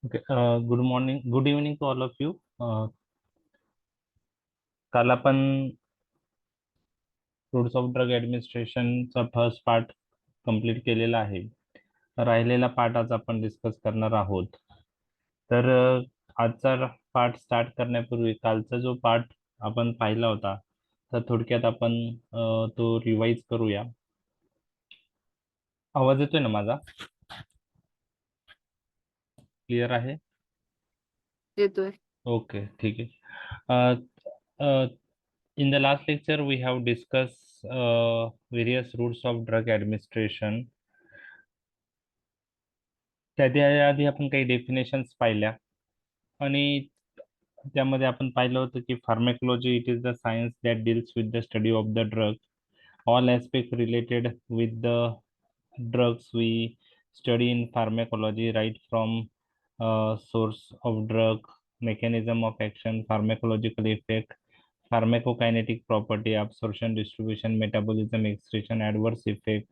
Okay, good morning, good evening to all of you. काल आपण rules of drug ऍडमिनिस्ट्रेशनचा first part complete केलेला आहे. राहिलेला पार्ट आज आपण डिस्कस करणार आहोत. तर आजचा पार्ट स्टार्ट करण्यापूर्वी कालचा जो पार्ट आपण पाहिला होता, तर थोडक्यात आपण तो रिवाइज करूया. आवाज येतोय ना माझा? क्लिअर आहे? येतोय. ओके, ठीक आहे. In the last lecture, we have discussed various routes of drug administration. त्याआधी आपण काही डेफिनेशन्स पाहिल्या आणि त्यामध्ये आपण पाहिलं होतं की pharmacology it is the science that deals with the study of the drug. All aspect related with the drugs we study in pharmacology, right from source of drug, mechanism of action, pharmacological effect, pharmacokinetic property, absorption, distribution, metabolism, excretion, adverse effect,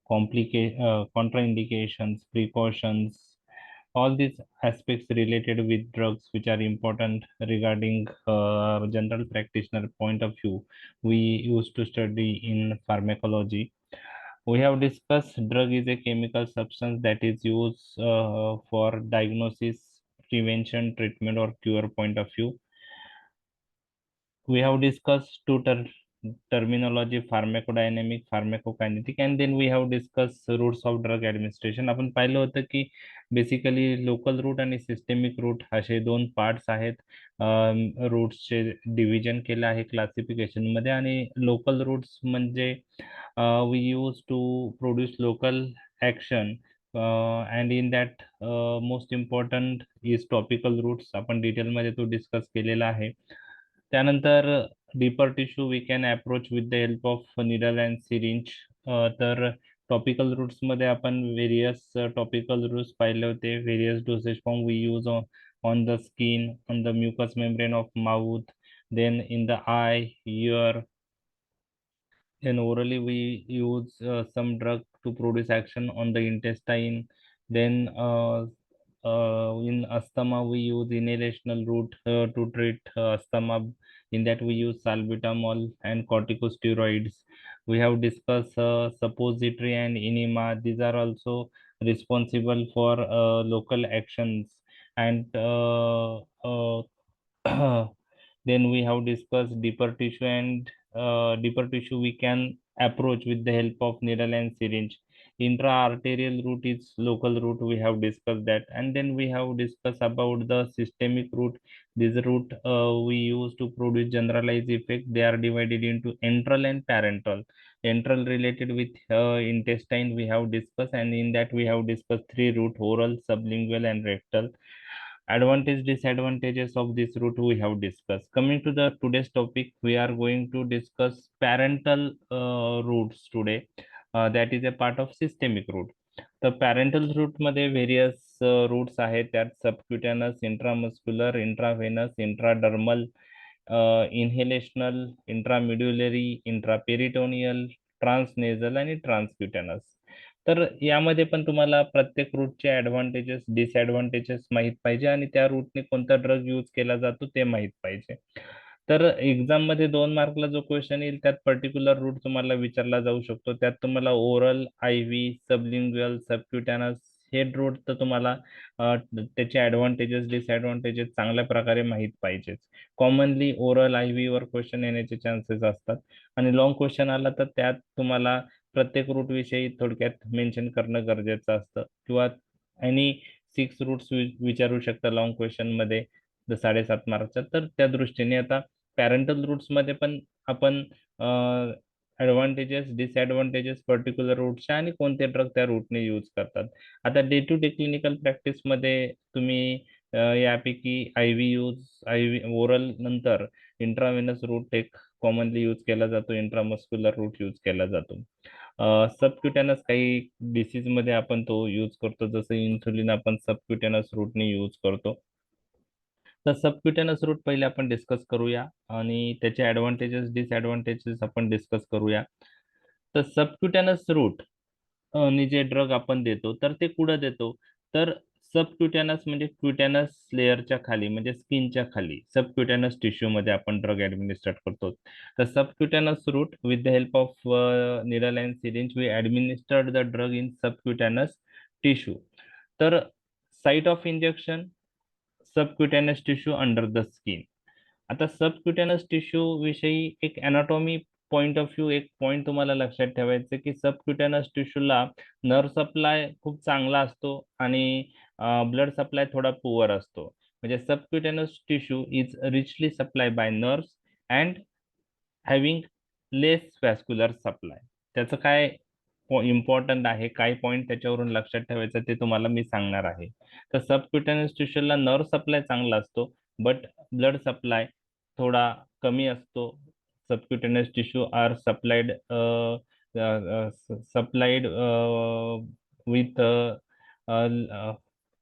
contraindications, precautions, all these aspects related with drugs which are important regarding general practitioner point of view we used to study in pharmacology. We have discussed drug is a chemical substance that is used for diagnosis, prevention, treatment, or cure point of view. We have discussed two terminology, pharmacodynamic, pharmacokinetic, and then we have discussed routes of drug administration. आपण पाहिलं होतं की basically local route आणि systemic route असे दोन parts आहेत. रूट्सचे division केलं आहे क्लासिफिकेशन मध्ये, आणि लोकल रूट्स म्हणजे we used to produce local action, and in that most important is topical routes. आपण डिटेल मध्ये तो डिस्कस केलेला आहे. त्यानंतर deeper tissue we can approach with the help of needle and syringe. तर टॉपिकल रूट्स मध्ये आपण व्हेरियस टॉपिकल रूट्स पाहिले होते. Various dosage form we use on the skin, on the mucous membrane of mouth, then in the eye, ear, then orally we use some drug to produce action on the intestine. Then in asthma we use inhalational route to treat asthma. In that we use salbutamol and corticosteroids. We have discussed suppository and enema. These are also responsible for local actions. And then we have discussed deeper tissue, and deeper tissue we can approach with the help of needle and syringe. Intra-arterial route is local route, we have discussed that. And then we have discussed about the systemic route. This route we use to produce generalized effect. They are divided into enteral and parenteral. Enteral related with intestine we have discussed, and in that we have discussed three route: oral, sublingual, and rectal. Advantage, disadvantages of this route we have discussed. Coming to the today's topic, we are going to discuss parental routes today. That is a part of systemic route. The parental route मध्ये various routes आहेत. त्यात subcutaneous, intramuscular, intravenous, intradermal, inhalational, intramedullary, intraperitoneal, transnasal आणि transcutaneous. तर यामध्ये पण तुम्हाला प्रत्येक रूटचे advantages, disadvantages माहित पाहिजे, आणि त्या रूटने कोणता ड्रग यूज केला जातो ते माहित पाहिजे. तर एक्झाम मध्ये 2 मार्कला जो क्वेश्चन येईल त्यात पर्टिक्युलर रूट तुम्हाला विचारला जाऊ शकतो. त्यात तुम्हाला ओरल, आयव्ही, सबलिंग्युअल, सबक्युटॅनस हे रूट तर तुम्हाला त्याचे ऍडव्हान्टेजेस, डिसएडव्हान्टेजेस चांगल्या प्रकारे माहित पाहिजेच. कॉमनली ओरल, आयव्ही वर क्वेश्चन येण्याचे चान्सेस असतात, आणि लॉंग क्वेश्चन आला तर त्यात तुम्हाला प्रत्येक रूट विषयी थोडक्यात मेन्शन करणं गरजेचं असतं, किंवा एनी 6 रूट्स विचारू शकता लॉंग क्वेश्चन मध्ये 7.5 मार्कच्या. तर त्या दृष्टीने आता पॅरेंटल रूट्स मध्ये पण आपण ऍडव्हान्टेजेस, डिसएडव्हान्टेजेस पर्टिक्युलर रूटच्या आणि कोणते ड्रग त्या रूटने यूज करतात. आता day to day clinical practice मध्ये तुम्ही यापैकी आयव्ही यूज, आयव्ही ओरल नंतर इंट्राव्हेनस रूट एक कॉमनली यूज केला जातो, इंट्रामस्क्युलर रूट यूज केला जातो. सबक्युटॅनस काही डिसीज मध्ये आपण तो यूज करतो, जसं इन्सुलिन आपण सबक्युटॅनस रूटने यूज करतो. तर सबक्युटॅनस रूट पहिले आपण डिस्कस करूया, आणि त्याचे ऍडव्हान्टेजेस, डिसएडव्हान्टेजेस आपण डिस्कस करूया. तर सबक्युटॅनस रूट ने जे ड्रग आपण देतो तर ते कुठं देतो, तर सबक्युटॅनस म्हणजे क्युटॅनस लेअरच्या खाली म्हणजे स्किनच्या खाली सबक्युटॅनस टिश्यू मध्ये आपण ड्रग ऍडमिनिस्टर करतो. तर subcutaneous route with the help of needle and syringe we administered the drug in subcutaneous tissue. तर site of injection subcutaneous tissue under the skin. आता सबक्युटॅनस टिश्यू विषयी एक अनाटॉमी पॉइंट ऑफ व्ह्यू एक point तुम्हाला लक्षात ठेवायचं की सबक्युटॅनस टिश्यूला nerve supply खूप चांगला असतो आणि ब्लड सप्लाय थोडा पुअर असतो. म्हणजे subcutaneous tissue is richly supply by nerves and having less vascular supply. त्याचं काय इम्पॉर्टंट आहे, काय पॉईंट त्याच्यावरून लक्षात ठेवायचं ते तुम्हाला मी सांगणार आहे. तर सबक्युटॅनस टिश्यूला नर्व सप्लाय चांगला असतो बट ब्लड सप्लाय थोडा कमी असतो. सबक्युटॅनस टिश्यू आर सप्लाइड विथ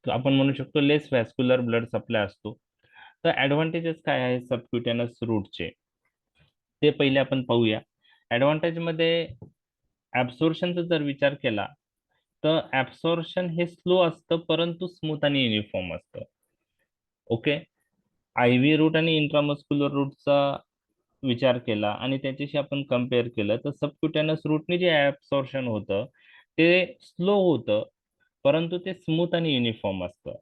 आपण म्हणू शकतो लेस व्हॅस्क्युलर ब्लड सप्लाय असतो. तर ऍडव्हान्टेजेस काय आहे सबक्युटॅनस रूटचे ते पहिले आपण पाहूया. ऍडव्हान्टेज मध्ये ऍब्सोर्शनचा जर विचार केला तर ऍब्सोर्शन हे स्लो असतं परंतु स्मूथ आणि युनिफॉर्म असतं. ओके. आय व्ही रूट आणि इंट्रामस्क्युलर रूटचा विचार केला आणि त्याच्याशी आपण कम्पेअर केलं तर सबक्युटॅनस रूटने जे ऍब्सॉर्प्शन होतं ते स्लो होतं परंतु ते स्मूथ आणि युनिफॉर्म असतं.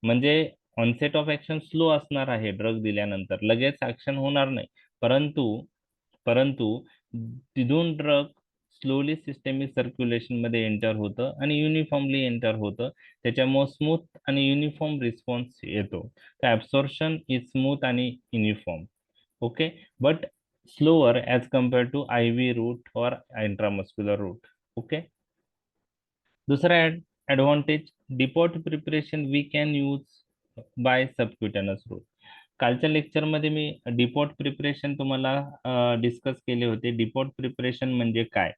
म्हणजे ऑनसेट ऑफ ऍक्शन स्लो असणार आहे ड्रग दिल्यानंतर लगेच ऍक्शन होणार नाही परंतु परंतु तिथून ड्रग स्लोली सिस्टेमिक सर्क्युलेशन मध्ये एंटर होतं आणि युनिफॉर्मली एंटर होतं. त्याच्यामुळे स्मूथ आणि युनिफॉर्म रिस्पॉन्स येतो. तर ऍब्सॉर्प्शन इज स्मूथ आणि uniform. Okay. But slower as compared to IV route or intramuscular route. Okay. दूसरा advantage depot preparation we can use by subcutaneous route. कालच्या लेक्चर मध्ये मी depot preparation तुम्हाला discuss केले होते. Depot preparation म्हणजे काय?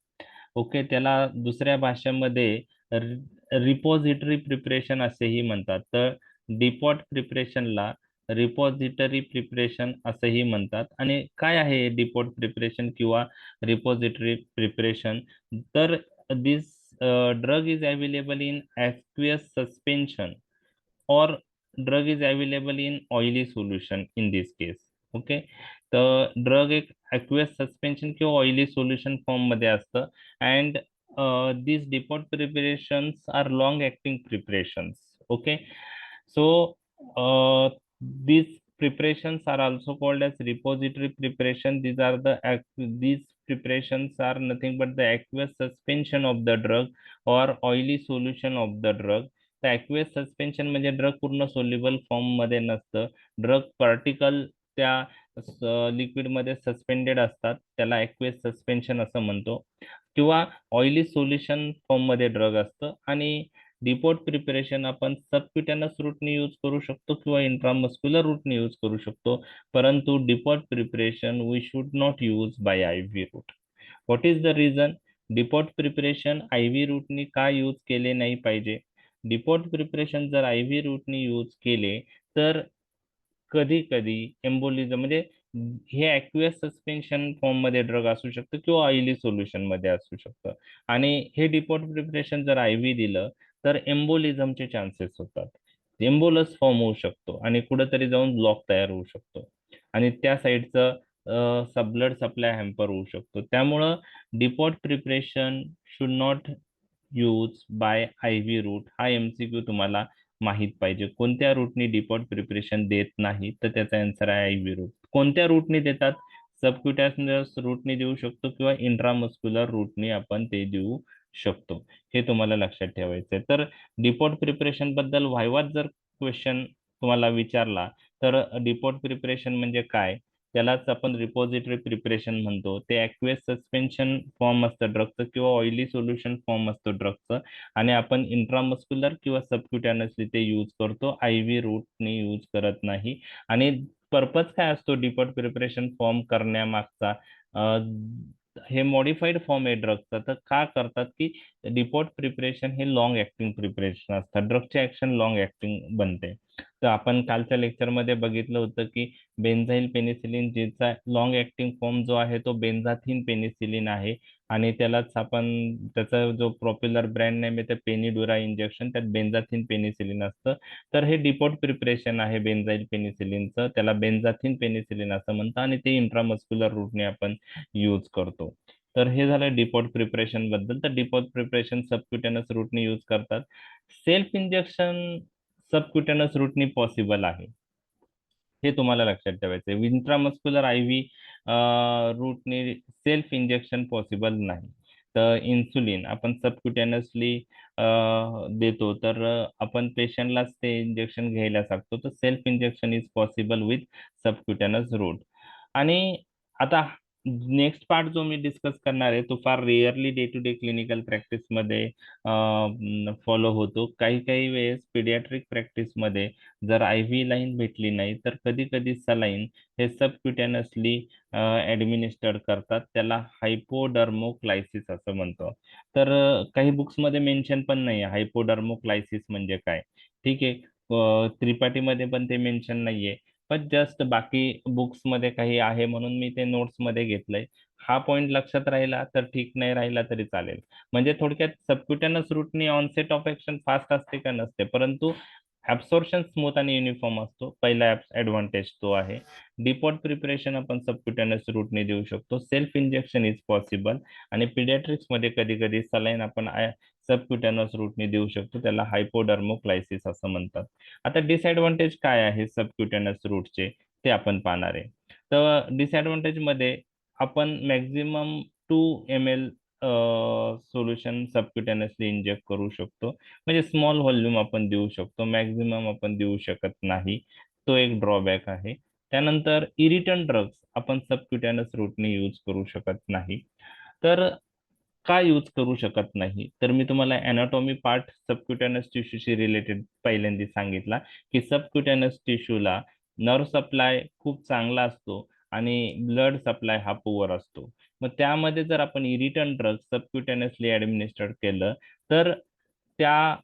Okay. त्याला दुसऱ्या भाषेमध्ये रिपोजिटरी प्रिपरेशन असेही म्हणतात. तर डिपोट प्रिपरेशनला रिपॉझिटरी प्रिपरेशन असंही म्हणतात. आणि काय आहे डिपोट प्रिपरेशन किंवा रिपॉझिटरी प्रिपरेशन? तर this drug is available in aqueous suspension or drug is available in oily solution in this case. Okay. तर ड्रग एक ॲक्वियस सस्पेन्शन किंवा ऑइली सोल्युशन फॉर्म मध्ये असतं. And these depot preparations are long acting preparations. Okay. So these preparations are also called as repository preparation. These preparations are nothing but the aqueous suspension of the drug or oily solution of the drug. तर aqueous suspension म्हणजे drug पूर्ण soluble form मध्ये नसतं. Drug particle त्या liquid मध्ये suspended असतात, त्याला aqueous suspension असं म्हणतो. किंवा ऑइली सोल्युशन फॉर्म मध्ये ड्रग असतं. आणि डिपोट प्रिपरेशन आपण सबक्युटॅनस रूटने यूज करू शकतो किंवा इंट्रामस्क्युलर रूटने यूज करू शकतो. परंतु depot preparation we should not use by I V route. What is the reason? Depot preparation I V रूटने का यूज केले नाही पाहिजे? डिपोट प्रिपरेशन जर आय व्ही रूटने यूज केले तर कधी कधी एम्बोलिझम म्हणजे हे ॲक्वियस सस्पेन्शन फॉर्म मध्ये ड्रग असू शकतं किंवा ऑइली सोल्युशन मध्ये असू शकतं. आणि हे डिपोट प्रिपरेशन जर आय व्ही दिलं तर एम्बोलिझमचे चान्सेस होतात. एम्बोलस फॉर्म होऊ शकतो आणि कुठेतरी जाऊन ब्लॉक तयार होऊ शकतो आणि त्या साईडचं ब्लड सप्लाय हॅम्पर होऊ शकतो. त्यामुळं depot preparation should not use by I V route. हा एमसीक्यू तुम्हाला माहित पाहिजे. कोणत्या रूटनी डिपोट प्रिपरेशन देत नाही तर त्याचा आन्सर आहे आय व्ही रूट. कोणत्या रूटनी देतात? सबक्युटॅनस रूटने देऊ शकतो किंवा इंट्रामस्क्युलर रूटने आपण ते देऊ शकतो. हे तुम्हाला लक्षात ठेवायचं आहे. तर डिपोट प्रिपरेशन बद्दल व्हायवात जर क्वेश्चन तुम्हाला विचारला तर डिपोट प्रिपरेशन म्हणजे काय त्यालाच आपण रिपॉझिटरी प्रिपरेशन म्हणतो. ते ॲक्वियस सस्पेन्शन फॉर्म असतं ड्रगचं किंवा ऑइली सोल्युशन फॉर्म असतं ड्रगचं आणि आपण इंट्रामस्क्युलर किंवा सबक्युटॅनसली ते यूज करतो. आय व्ही रूटने यूज करत नाही. आणि पर्पज काय असतो डिपोट प्रिपरेशन फॉर्म करण्यामागचा? हे मॉडिफाईड फॉर्म आहे ड्रगचा. तर का करतात की डिपोट प्रिपरेशन हे लॉंग ऍक्टिंग प्रिपरेशन असतात. ड्रगचे ऍक्शन लॉंग ऍक्टिंग बनते. तर आपण कालच्या लेक्चरमध्ये बघितलं होतं की बेन्झाईल पेनिसिलिन ज्याचा लॉंग ऍक्टिंग फॉर्म जो आहे तो बेन्झाथिन पेनिसिलिन आहे आणि त्यालाच आपण त्याचा जो पॉप्युलर ब्रँड नेम आहे ते पेनिड्युरा इंजेक्शन, त्यात बेन्झाथिन पेनिसिलिन असतं. तर हे डिपोट प्रिपरेशन आहे बेन्झाईल पेनिसिलिनचं, त्याला बेन्झाथिन पेनिसिलिन असं म्हणतात आणि ते इंट्रामस्क्युलर रूटने आपण यूज करतो. तर हे झालं डिपोट प्रिपरेशन बद्दल. तर डिपोट प्रिपरेशन सबक्युटेनस रूटने यूज करतात. सेल्फ इंजेक्शन सबक्युटेनस रूटनी पॉसिबल आहे, हे तुम्हाला लक्षात ठेवायचं आहे. इंट्रामस्क्युलर आय व्ही रूटने सेल्फ इंजेक्शन पॉसिबल नाही. तर इन्सुलिन आपण सबक्युटेनसली देतो, तर आपण पेशंटलाच ते इंजेक्शन घ्यायला सांगतो. तर self injection is possible with subcutaneous route. आणि आता नेक्स्ट पार्ट जो मी डिस्कस करणार आहे तो फार rarely day to day clinical प्रॅक्टिसमध्ये फॉलो होतो. काही काही वेळेस पिडियाट्रिक प्रॅक्टिसमध्ये जर आय व्ही लाईन भेटली नाही तर कधी कधी सलाईन हे सबक्युटेनसली ऍडमिनिस्टर्ड करतात, त्याला हायपोडर्मोक्लायसिस असं म्हणतो. तर काही बुक्समध्ये मेन्शन पण नाही आहे हायपोडर्मोक्लायसिस म्हणजे काय. ठीक आहे, त्रिपाठीमध्ये पण ते मेन्शन नाहीये, पण जस्ट बाकी बुक्स मध्ये काही आहे म्हणून मी ते नोट्स मध्ये घेतलंय. हा पॉइंट लक्षात राहिला तर ठीक, नाही राहिला तरी चालेल. म्हणजे थोडक्यात सबक्युटेनस रूटनी ऑनसेट ऑफ ऍक्शन फास्ट असते का नसते, परंतु ऍब्सॉर्प्शन स्मूथ आणि युनिफॉर्म असतो, पहिला ऍडव्हान्टेज तो आहे. डिपोट प्रिपरेशन आपण सबक्युटेनस रूटने देऊ शकतो. सेल्फ इंजेक्शन इज पॉसिबल आणि पिडियाट्रिक्स मध्ये कधी कधी सलाईन आपण सबक्युटेनस रूटने देऊ शकतो, त्याला हायपोडर्मोक्लायसिस असं म्हणतात. आता डिसएडव्हान्टेज काय आहे सबक्युटेनस रूटचे ते आपण पाहणार आहे. तर डिसएडव्हान्टेज मध्ये आपण मॅक्झिमम 2 ml सोल्युशन सबक्युटेनसली इंजेक्ट करू शकतो. म्हणजे स्मॉल व्हॉल्यूम आपण देऊ शकतो, मॅक्झिमम आपण देऊ शकत नाही, तो एक ड्रॉबॅक आहे. त्यानंतर इरिटंट ड्रग्स आपण सबक्युटेनस रूटने यूज करू शकत नाही. तर का यूज करू शकत नाही, तर मी तुम्हाला अॅनाटॉमी पार्ट सबक्युटेनस टिश्यूशी रिलेटेड पहिल्यांदा सांगितला की सबक्युटेनस टिश्यूला नर्व सप्लाय खूप चांगला असतो आणि ब्लड सप्लाय हा पुअर असतो. मग त्यामध्ये जर आपण इरिटंट ड्रग सबक्युटेनसली ऍडमिनिस्टर्ड केलं तर त्या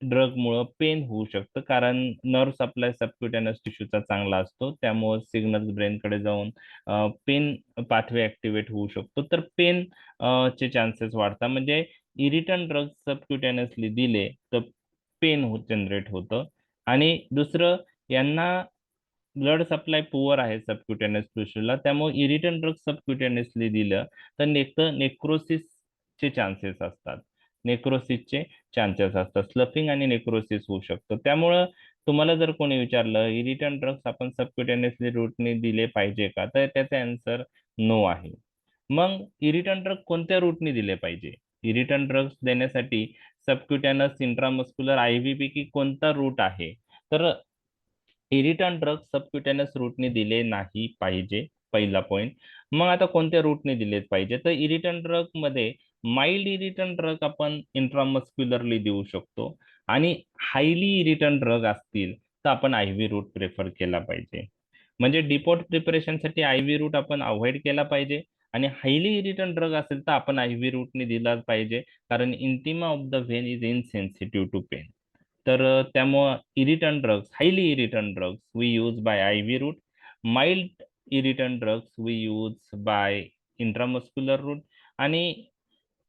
ड्रगमुळं पेन होऊ शकतं, कारण नर्व सप्लाय सबक्युटेनस टिश्यूचा चांगला असतो, त्यामुळे सिग्नल ब्रेनकडे जाऊन पेन पाथवे ऍक्टिव्हेट होऊ शकतो. तर पेन चे चान्सेस वाढतात. म्हणजे इरिटंट ड्रग सबक्युटेनसली दिले तर पेन जनरेट होतं. आणि दुसरं, यांना ब्लड सप्लाय पुअर आहे सबक्युटेनस टिश्यूला, त्यामुळे इरिटंट ड्रग सबक्युटेनसली दिलं तर नेक्रोसिसचे चान्सेस असतात, नेक्रोसिसचे चान्सेस असतात, स्लफिंग आणि नेक्रोसिस होऊ शकतं. त्यामुळं तुम्हाला जर कोणी विचारलं इरिटंट ड्रग्स आपण सबक्युटेनियसली रूटने दिले पाहिजे का, तर त्याचा आन्सर नो आहे. मग इरिटंट ड्रग कोणत्या रूटने दिले पाहिजे, इरिटंट ड्रग्स देण्यासाठी सबक्युटेनस, इंट्रामस्क्युलर, आयव्ही पैकी कोणता रूट आहे, तर इरिटंट ड्रग सबक्युटेनस रूटने दिले नाही पाहिजे, पहिला पॉइंट. मग आता कोणत्या रूटने दिले पाहिजे, तर इरिटंट ड्रग मध्ये माइल्ड इरिटंट ड्रग आपण इंट्रामस्क्युलरली देऊ शकतो आणि हायली इरिटंट ड्रग असतील तर आपण आयव्ही रूट प्रेफर केला पाहिजे. म्हणजे डिपोट प्रिपरेशनसाठी आयव्ही रूट आपण अवॉइड केला पाहिजे आणि हायली इरिटंट ड्रग असेल तर आपण आयव्ही रूटने दिला पाहिजे, कारण intima of the vein is insensitive to pain. तर त्यामुळं irritant drugs, highly irritant drugs we use by I V route, mild irritant drugs we use by intramuscular route आणि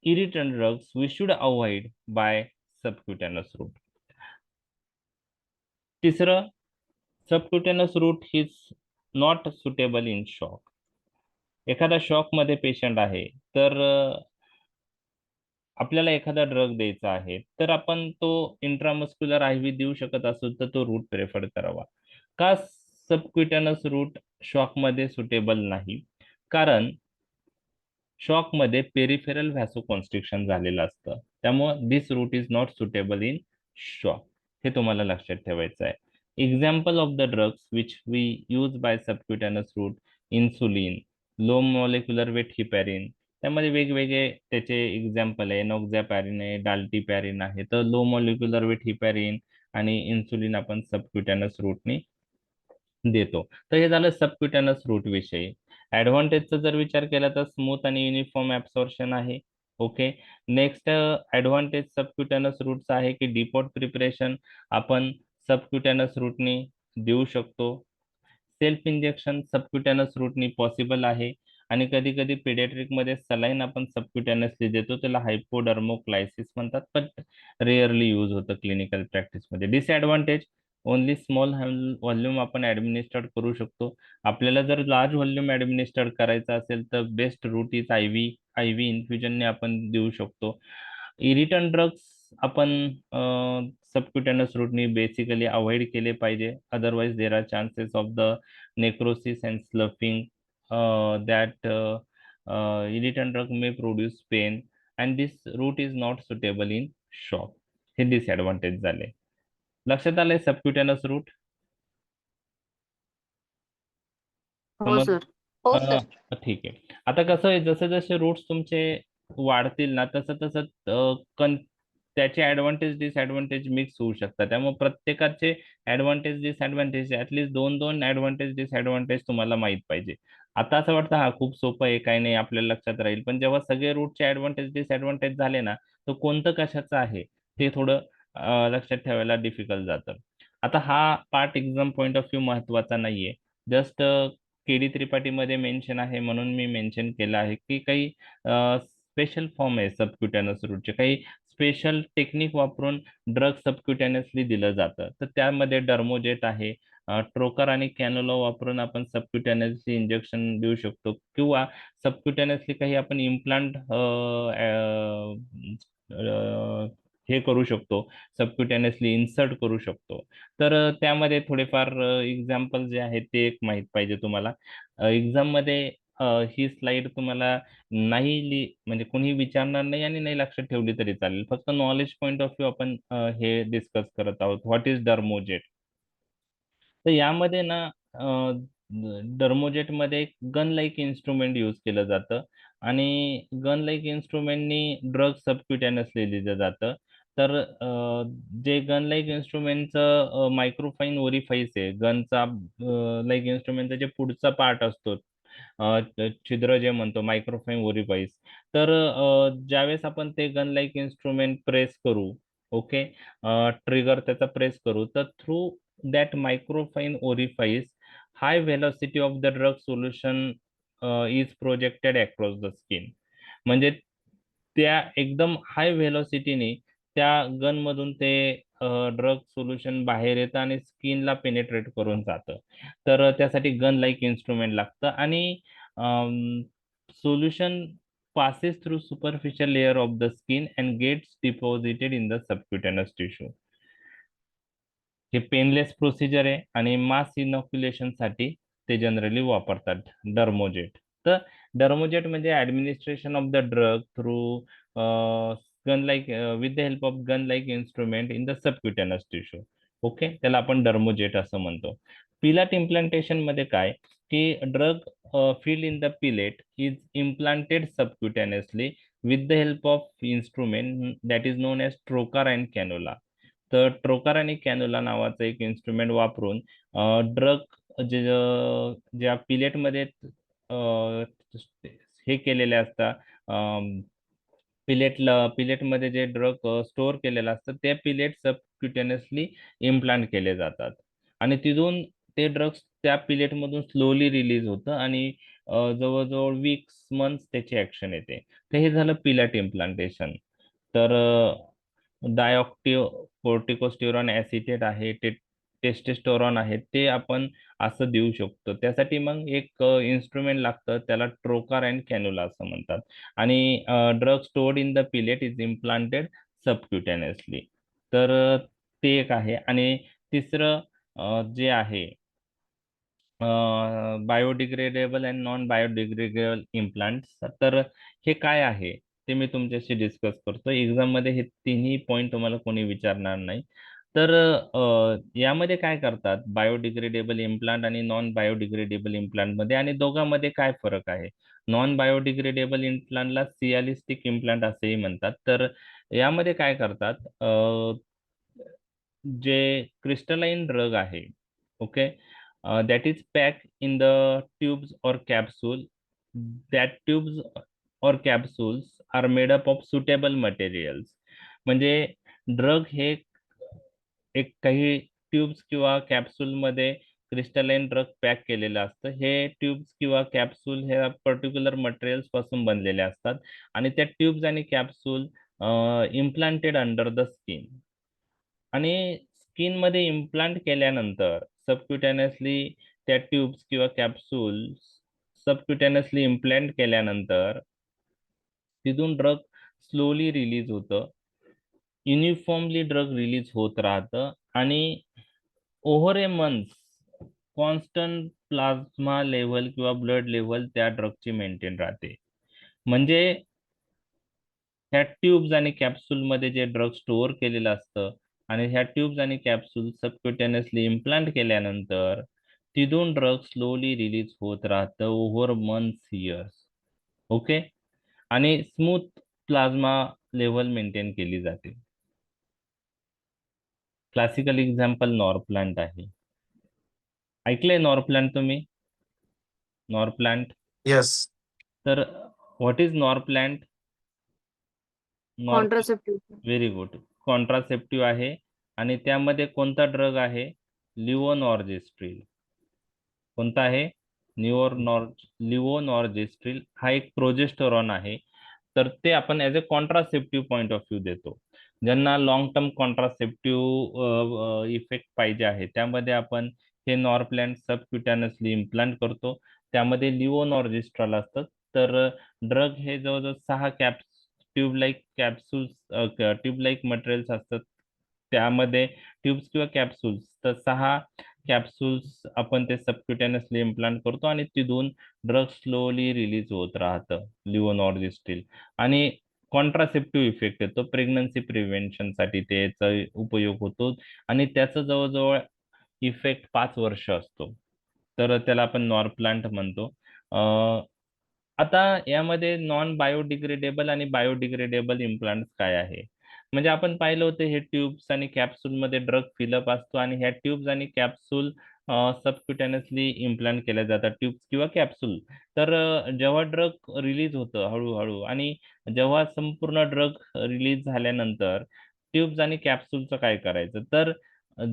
irritant drugs we should avoid by subcutaneous route. तिसरं, subcutaneous route is not suitable in shock. एखादा shock मध्ये patient आहे तर आपल्याला एखादा drug द्यायचा आहे तर आपण तो इंट्रामस्क्युलर आयव्ही देऊ शकत असू तर तो रूट प्रेफर करावा. का सबक्युटेनस रूट शॉक मध्ये सुटेबल नाही, कारण शॉक मध्ये पेरिफेरल व्हॅसोकॉन्स्ट्रिक्शन झालेलं असतं, त्यामुळे this route is not suitable in shock, हे तुम्हाला लक्षात ठेवायचं आहे. Example of the drugs which we use by subcutaneous route, insulin, low molecular weight heparin, त्यामध्ये वेगवेगळे त्याचे एक्झाम्पल आहे, नोक्झॅपॅरिन आहे, डाल्टीपॅरिन आहे. तर लो मॉलिक्युलर वेट हिपॅरिन आणि इन्सुलिन आपण सबक्युटेनस रूटने देतो. तर हे झालं सबक्युटेनस रूट विषयी. ऍडव्हान्टेजचा जर विचार केला तर स्मूथ आणि युनिफॉर्म ऍब्सॉर्प्शन आहे. ओके. नेक्स्ट ऍडव्हान्टेज सबक्युटेनस रूटचा आहे की डिपोट प्रिपरेशन आपण सबक्युटॅनस रूटनी देऊ शकतो. सेल्फ इंजेक्शन सबक्युटॅनस रूटनी पॉसिबल आहे. आणि कधी कधी पेडियाट्रिक मध्ये सलाईन आपण सबक्युटॅनसली देतो, त्याला हायपोडर्मोक्लायसिस म्हणतात, पण रेअरली यूज होतं क्लिनिकल प्रॅक्टिस मध्ये. डिसएडव्हान्टेज, ओनली स्मॉल व्हॉल्यूम आपण ऍडमिनिस्टर्ड करू शकतो. आपल्याला जर लार्ज व्हॉल्यूम ऍडमिनिस्टर्ड करायचा असेल तर बेस्ट रूट इज आयव्ही इन्फ्युजनने आपण देऊ शकतो. इरिटंट ड्रग्स आपण सबक्युटॅनस रूटनी बेसिकली अवॉइड केले पाहिजे. Otherwise there are chances of the necrosis and sloughing, that irritant drug may produce pain and this route is not suitable in shock. हे डिसएडव्हान्टेज झाले. लक्षात आलंय सबक्युटॅनस रूट? हो समज सर. हो अं, ठीक आहे. आता कसं आहे, जसे जसे रूट्स तुमचे वाढतील ना, तसं तसं त्याचे ऍडव्हान्टेज डिसएडव्हान्टेज मिक्स होऊ शकतात. त्यामुळे प्रत्येकाचे ऍडव्हान्टेज डिसएडव्हान्टेज ऍटलीस्ट दोन दोन ऍडव्हान्टेज डिसएडव्हान्टेज तुम्हाला माहित पाहिजे. आता असं वाटतं हा खूप सोपं आहे, काही नाही, आपल्याला लक्षात राहील, पण जेव्हा सगळे रूटचे ऍडव्हान्टेज डिसएडव्हान्टेज झाले ना, तर कोणतं कशाचं आहे ते थोडं लक्षात ठेवायला डिफिकल्ट जातं. आता हा part exam point of view महत्वाचा नाहीये. जस्ट केडी त्रिपाठी मध्ये मेन्शन आहे म्हणून मी मेन्शन केलं आहे की काही स्पेशल फॉर्म आहे सबक्युटॅनस रूटचे, काही स्पेशल टेक्निक वापरून ड्रग सबक्युटॅनसली दिलं जातं. तर त्यामध्ये डर्मोजेट आहे, ट्रोकर आणि कॅनोला वापरून आपण सबक्युटॅनसली इंजेक्शन देऊ शकतो, किंवा सबक्युटॅनसली काही आपण इम्प्लांट हे करू शकतो, सबक्युटॅनसली इन्सर्ट करू शकतो. तर त्यामध्ये थोडेफार एक्झाम्पल जे आहेत ते एक माहित पाहिजे तुम्हाला. एक्झाम मध्ये ही स्लाइड तुम्हाला नाही म्हणजे कोणी विचारणार नाही आणि नाही लक्षात ठेवली तरी चालेल. फक्त नॉलेज पॉईंट ऑफ व्ह्यू आपण हे डिस्कस करत आहोत. What is Dermojet? तर यामध्ये ना डर्मोजेट मध्ये एक गन लाईक इन्स्ट्रुमेंट यूज केलं जातं आणि गन लाईक इन्स्ट्रुमेंटनी ड्रग सबक्युटॅनसली दिलं जातं. तर जे गन लाईक इन्स्ट्रुमेंटचं मायक्रोफाईन ओरिफाईस आहे, गनचा लाईक इन्स्ट्रुमेंटचा जे पुढचा पार्ट असतो, छिद्र जे म्हणतो मायक्रोफाईन ओरिफाईस. तर ज्यावेळेस आपण ते गन लाईक इन्स्ट्रुमेंट प्रेस करू, ओके, ट्रिगर त्याचा प्रेस करू, तर through that microfine orifice, high velocity of the drug solution is projected across the skin. म्हणजे त्या एकदम हाय व्हेलॉसिटीने त्या गन मधून ते ड्रग सोल्युशन बाहेर येतं आणि स्किनला पेनेट्रेट करून जातं. तर त्यासाठी गन लाईक इन्स्ट्रुमेंट लागतं आणि solution passes through superficial layer of the skin and gets deposited in the subcutaneous tissue. हे पेनलेस प्रोसिजर आहे आणि मास इनॉक्युलेशन साठी ते जनरली वापरतात डर्मोजेट. तर डर्मोजेट म्हणजे administration of the drug through gun like with the help of gun like instrument in the subcutaneous tissue. Okay, त्याला आपण डर्मोजेट असं म्हणतो. पिलाट इम्प्लांटेशन मध्ये काय की drug filled in the pellet is implanted subcutaneously with the help of instrument that is known as trocar and cannula. तर trocar आणि cannula नावाचं एक इन्स्ट्रुमेंट वापरून ड्रग जे ज्या पिलेटमध्ये हे केलेले असतात, पिलेटमध्ये जे ड्रग स्टोअर केलेलं असतं ते पिलेट सबक्युटेनियसली इम्प्लांट केले जातात आणि तिथून ते ड्रग्स त्या पिलेटमधून स्लोली रिलीज होतं आणि जवळजवळ वीक्स मंथ्स त्याची ऍक्शन येते. तर हे झालं पिलेट इम्प्लांटेशन. तर डायऑक्टिव कोर्टिकोस्टेरॉन ऍसिटेट आहे, ते टेस्टेस्टोरॉन आहे, ते आपण असं देऊ शकतो. त्यासाठी मग एक इन्स्ट्रुमेंट लागतं, त्याला ट्रोकार अँड कॅन्युला असं म्हणतात. आणि drug stored in the pellet is implanted subcutaneously. तर ते एक आहे. आणि तिसरं जे आहे biodegradable and non biodegradable implants. तर हे काय आहे ते मी तुमच्याशी डिस्कस करतो. एक्झाम मध्ये हे तिन्ही पॉईंट तुम्हाला कोणी विचारणार नाही. तर यामध्ये काय करतात, बायोडिग्रेडेबल इम्प्लांट आणि नॉन बायोडिग्रेडेबल इम्प्लांट मध्ये आणि दोघांमध्ये काय फरक आहे? नॉन बायोडिग्रेडेबल इम्प्लांटला सियालिस्टिक इम्प्लांट असेही म्हणतात. तर यामध्ये काय करतात, जे क्रिस्टलाइन ड्रग आहे, okay, that is packed in the tubes or capsule. That tubes or capsules are made up of suitable materials. म्हणजे ड्रग हे एक काही ट्यूब्स किंवा कॅप्सूल मध्ये क्रिस्टलाइन ड्रग पॅक केलेलं असतं. हे ट्यूब्स किंवा कॅप्सूल हे पर्टिक्युलर मटेरियल्स पासून बनलेले असतात आणि त्या ट्यूब्स आणि capsule implanted under the skin आणि स्किन मध्ये इम्प्लांट केल्यानंतर सबक्युटेनियसली त्या ट्यूब्स किंवा कॅप्सूल सबक्युटेनियसली इम्प्लांट केल्यानंतर तिथून ड्रग स्लोली रिलीज होतं. युनिफॉर्मली ड्रग रिलीज होत राहतं आणि over a month constant plasma level किंवा ब्लड लेवल त्या ड्रगची मेंटेन राहते. म्हणजे ह्या ट्यूब्स आणि कॅप्सूल मध्ये जे ड्रग स्टोअर केलेलं असतं आणि ह्या ट्यूब्स आणि कॅप्सूल सबक्युटेनियसली इम्प्लांट केल्यानंतर तिथून ड्रग स्लोली रिलीज होत राहतं ओव्हर मंथ्स इयर्स. ओके. आणि स्मूथ प्लाझ्मा लेवल मेंटेन केली जाते. क्लासिकल एक्झाम्पल नॉरप्लांट आहे. ऐकलंय नॉरप्लांट तुम्ही? नॉरप्लांट. Yes. तर व्हॉट इज नॉरप्लांट? नॉर Contraceptive. Very good. कॉन्ट्रासेप्टिव्ह आहे आणि त्यामध्ये कोणता ड्रग आहे? लिओनॉर्जेस्ट्रिल. कोणता आहे? लिओनॉर्जेस्ट्रिल हा एक प्रोजेस्टेरॉन आहे. तर ते आपण as a contraceptive point of view देतो. ज्यांना लॉंग टर्म कॉन्ट्रासेप्टिव्ह इफेक्ट पाहिजे आहे त्यामध्ये आपण हे नॉरप्लांट सबक्युटॅनसली इम्प्लांट करतो. त्यामध्ये लिओनॉर्जेस्ट्रॉल असतं. तर ड्रग हे जवळजवळ 6 ट्यूब लाईक मटेरियल्स असतात. त्यामध्ये ट्यूब्स किंवा कॅप्सूल्स तर 6 कॅप्सूल्स आपण ते सबक्युटेनियसली इम्प्लांट करतो आणि तिथून ड्रग स्लोली रिलीज होत राहतं लिओनॉर्जेस्ट्रिल. आणि कॉन्ट्रासेप्टिव्ह इफेक्ट येतो. प्रेग्नन्सी प्रिव्हेन्शनसाठी त्याचा उपयोग होतो आणि त्याचं जवळजवळ इफेक्ट 5 वर्ष असतो. तर त्याला आपण नॉरप्लांट म्हणतो. आता यामध्ये नॉन बायोडिग्रेडेबल आणि बायोडिग्रेडेबल इम्प्लांट काय आहे? म्हणजे आपण पाहिलं होतं हे ट्यूब्स आणि कॅप्सूल मध्ये ड्रग फिलअप असतो आणि ह्या ट्यूब्स आणि कॅप्सूल सबक्युटेनियसली इम्प्लांट केल्या जातात ट्यूब्स किंवा कॅप्सूल. तर जेव्हा ड्रग रिलीज होतं हळूहळू आणि जेव्हा संपूर्ण ड्रग रिलीज झाल्यानंतर ट्यूब्स आणि कॅप्सूलचं काय करायचं? तर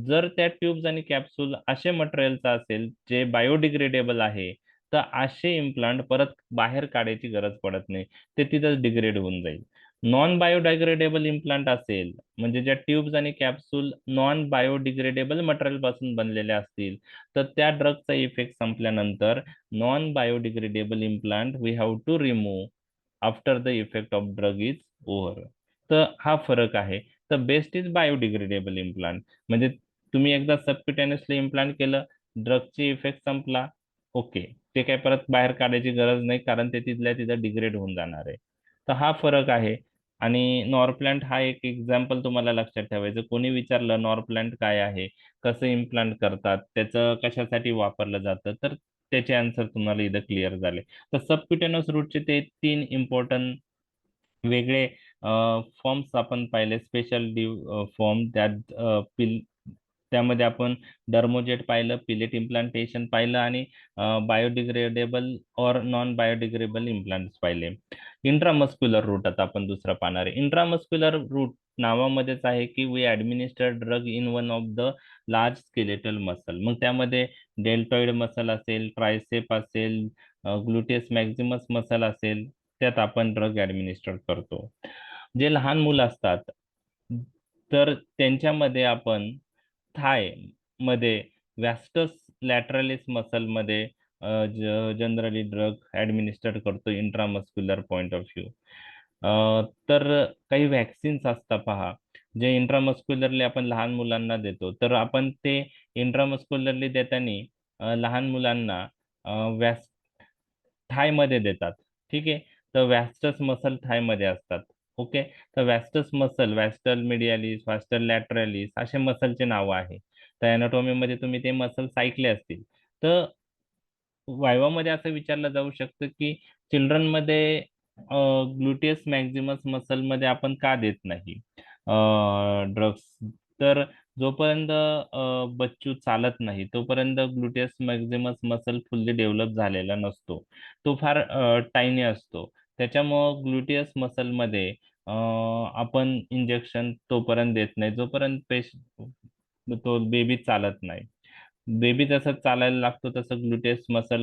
जर त्या ट्यूब्स आणि कॅप्सूल असे मटेरियलचा असेल जे बायोडिग्रेडेबल आहे तर असे इम्प्लांट परत बाहेर काढायची गरज पडत नाही. ते तिथंच डिग्रेड होऊन जाईल. नॉन बायोडिग्रेडेबल इम्प्लांट असेल म्हणजे ज्या ट्यूब्स आणि कॅप्सूल नॉन बायोडिग्रेडेबल मटेरियल पासून बनलेल्या असतील तर त्या ड्रगचा इफेक्ट संपल्यानंतर non biodegradable implant we have to remove after the effect of drug is over. तर हा फरक आहे. तर बेस्ट इज बायोडिग्रेडेबल इम्प्लांट. म्हणजे तुम्ही एकदा सबक्युटेनियसली इम्प्लांट केलं, ड्रगची इफेक्ट संपला, ओके, ते काय परत बाहेर काढायची गरज नाही कारण ते तिथल्या तिथं डिग्रेड होऊन जाणार आहे. तर हा फरक आहे. आणि नॉरप्लांट हा एक एक्झाम्पल तुम्हाला लक्षात ठेवायचं. कोणी विचारलं नॉरप्लांट काय आहे, कसं इम्प्लांट करतात, त्याचं कशासाठी वापरलं जातं, तर त्याचे आन्सर तुम्हाला इथं क्लिअर झाले. तर सबक्युटेनस रूटचे ते 3 इम्पॉर्टंट वेगळे फॉर्म्स आपण पाहिले. स्पेशल फॉर्म त्यात त्यामध्ये आपण डर्मोजेट पाहिलं, पिलेट इम्प्लांटेशन पाहिलं आणि बायोडिग्रेडेबल और नॉन बायोडिग्रेडेबल इम्प्लांट्स पाहिले. इंट्रामस्क्युलर रूट आता आपण दुसरं पाहणार आहे. इंट्रामस्क्युलर रूट नावामध्येच आहे की we administer drug in one of the large skeletal muscle. मग त्यामध्ये डेल्टॉइड मसल असेल, ट्रायसेप असेल, ग्लुटियस मॅक्झिमस मसल असेल, त्यात आपण ड्रग ऍडमिनिस्टर करतो. जे लहान मुलं असतात तर त्यांच्यामध्ये आपण थाय मध्ये व्यास्टस लॅटरलिस मसल मध्ये जनरली ड्रग ऍडमिनिस्टर करतो इंट्रामस्क्युलर पॉइंट ऑफ व्ह्यू. तर काही व्हॅक्सिन्स असतात पहा जे इंट्रामस्क्युलरली आपण लहान मुलांना देतो. तर आपण ते इंट्रामस्क्युलरली देताना लहान मुलांना व्यास थाय मध्ये देतात. ठीक आहे. तर व्यास्टस मसल थाय मध्ये असतात. ओके. तर व्यास्टस मसल, व्यास्टल मीडियालिस, व्यास्टल लॅटरलिस असे मसलचे नाव आहे. तर अॅनाटॉमी मध्ये तुम्ही ते मसल्स ऐकले असतील. तर वायवामध्ये असं विचारलं जाऊ शकतं की चिल्ड्रन मध्ये ग्लुटियस मॅक्झिमस मसल मध्ये आपण का देत नाही ड्रग्स? तर जोपर्यंत बच्चू चालत नाही तोपर्यंत ग्लुटियस मॅक्झिमस मसल फुल्ली डेव्हलप झालेला नसतो. तो फार टायनी असतो. त्याच्यामुळं ग्लुटियस मसल मध्ये आपण इंजेक्शन तोपर्यंत देत नाही जोपर्यंत तो बेबी चालत नाही. बेबी जसं चालायला लागतो तसं ग्लुटेस मसल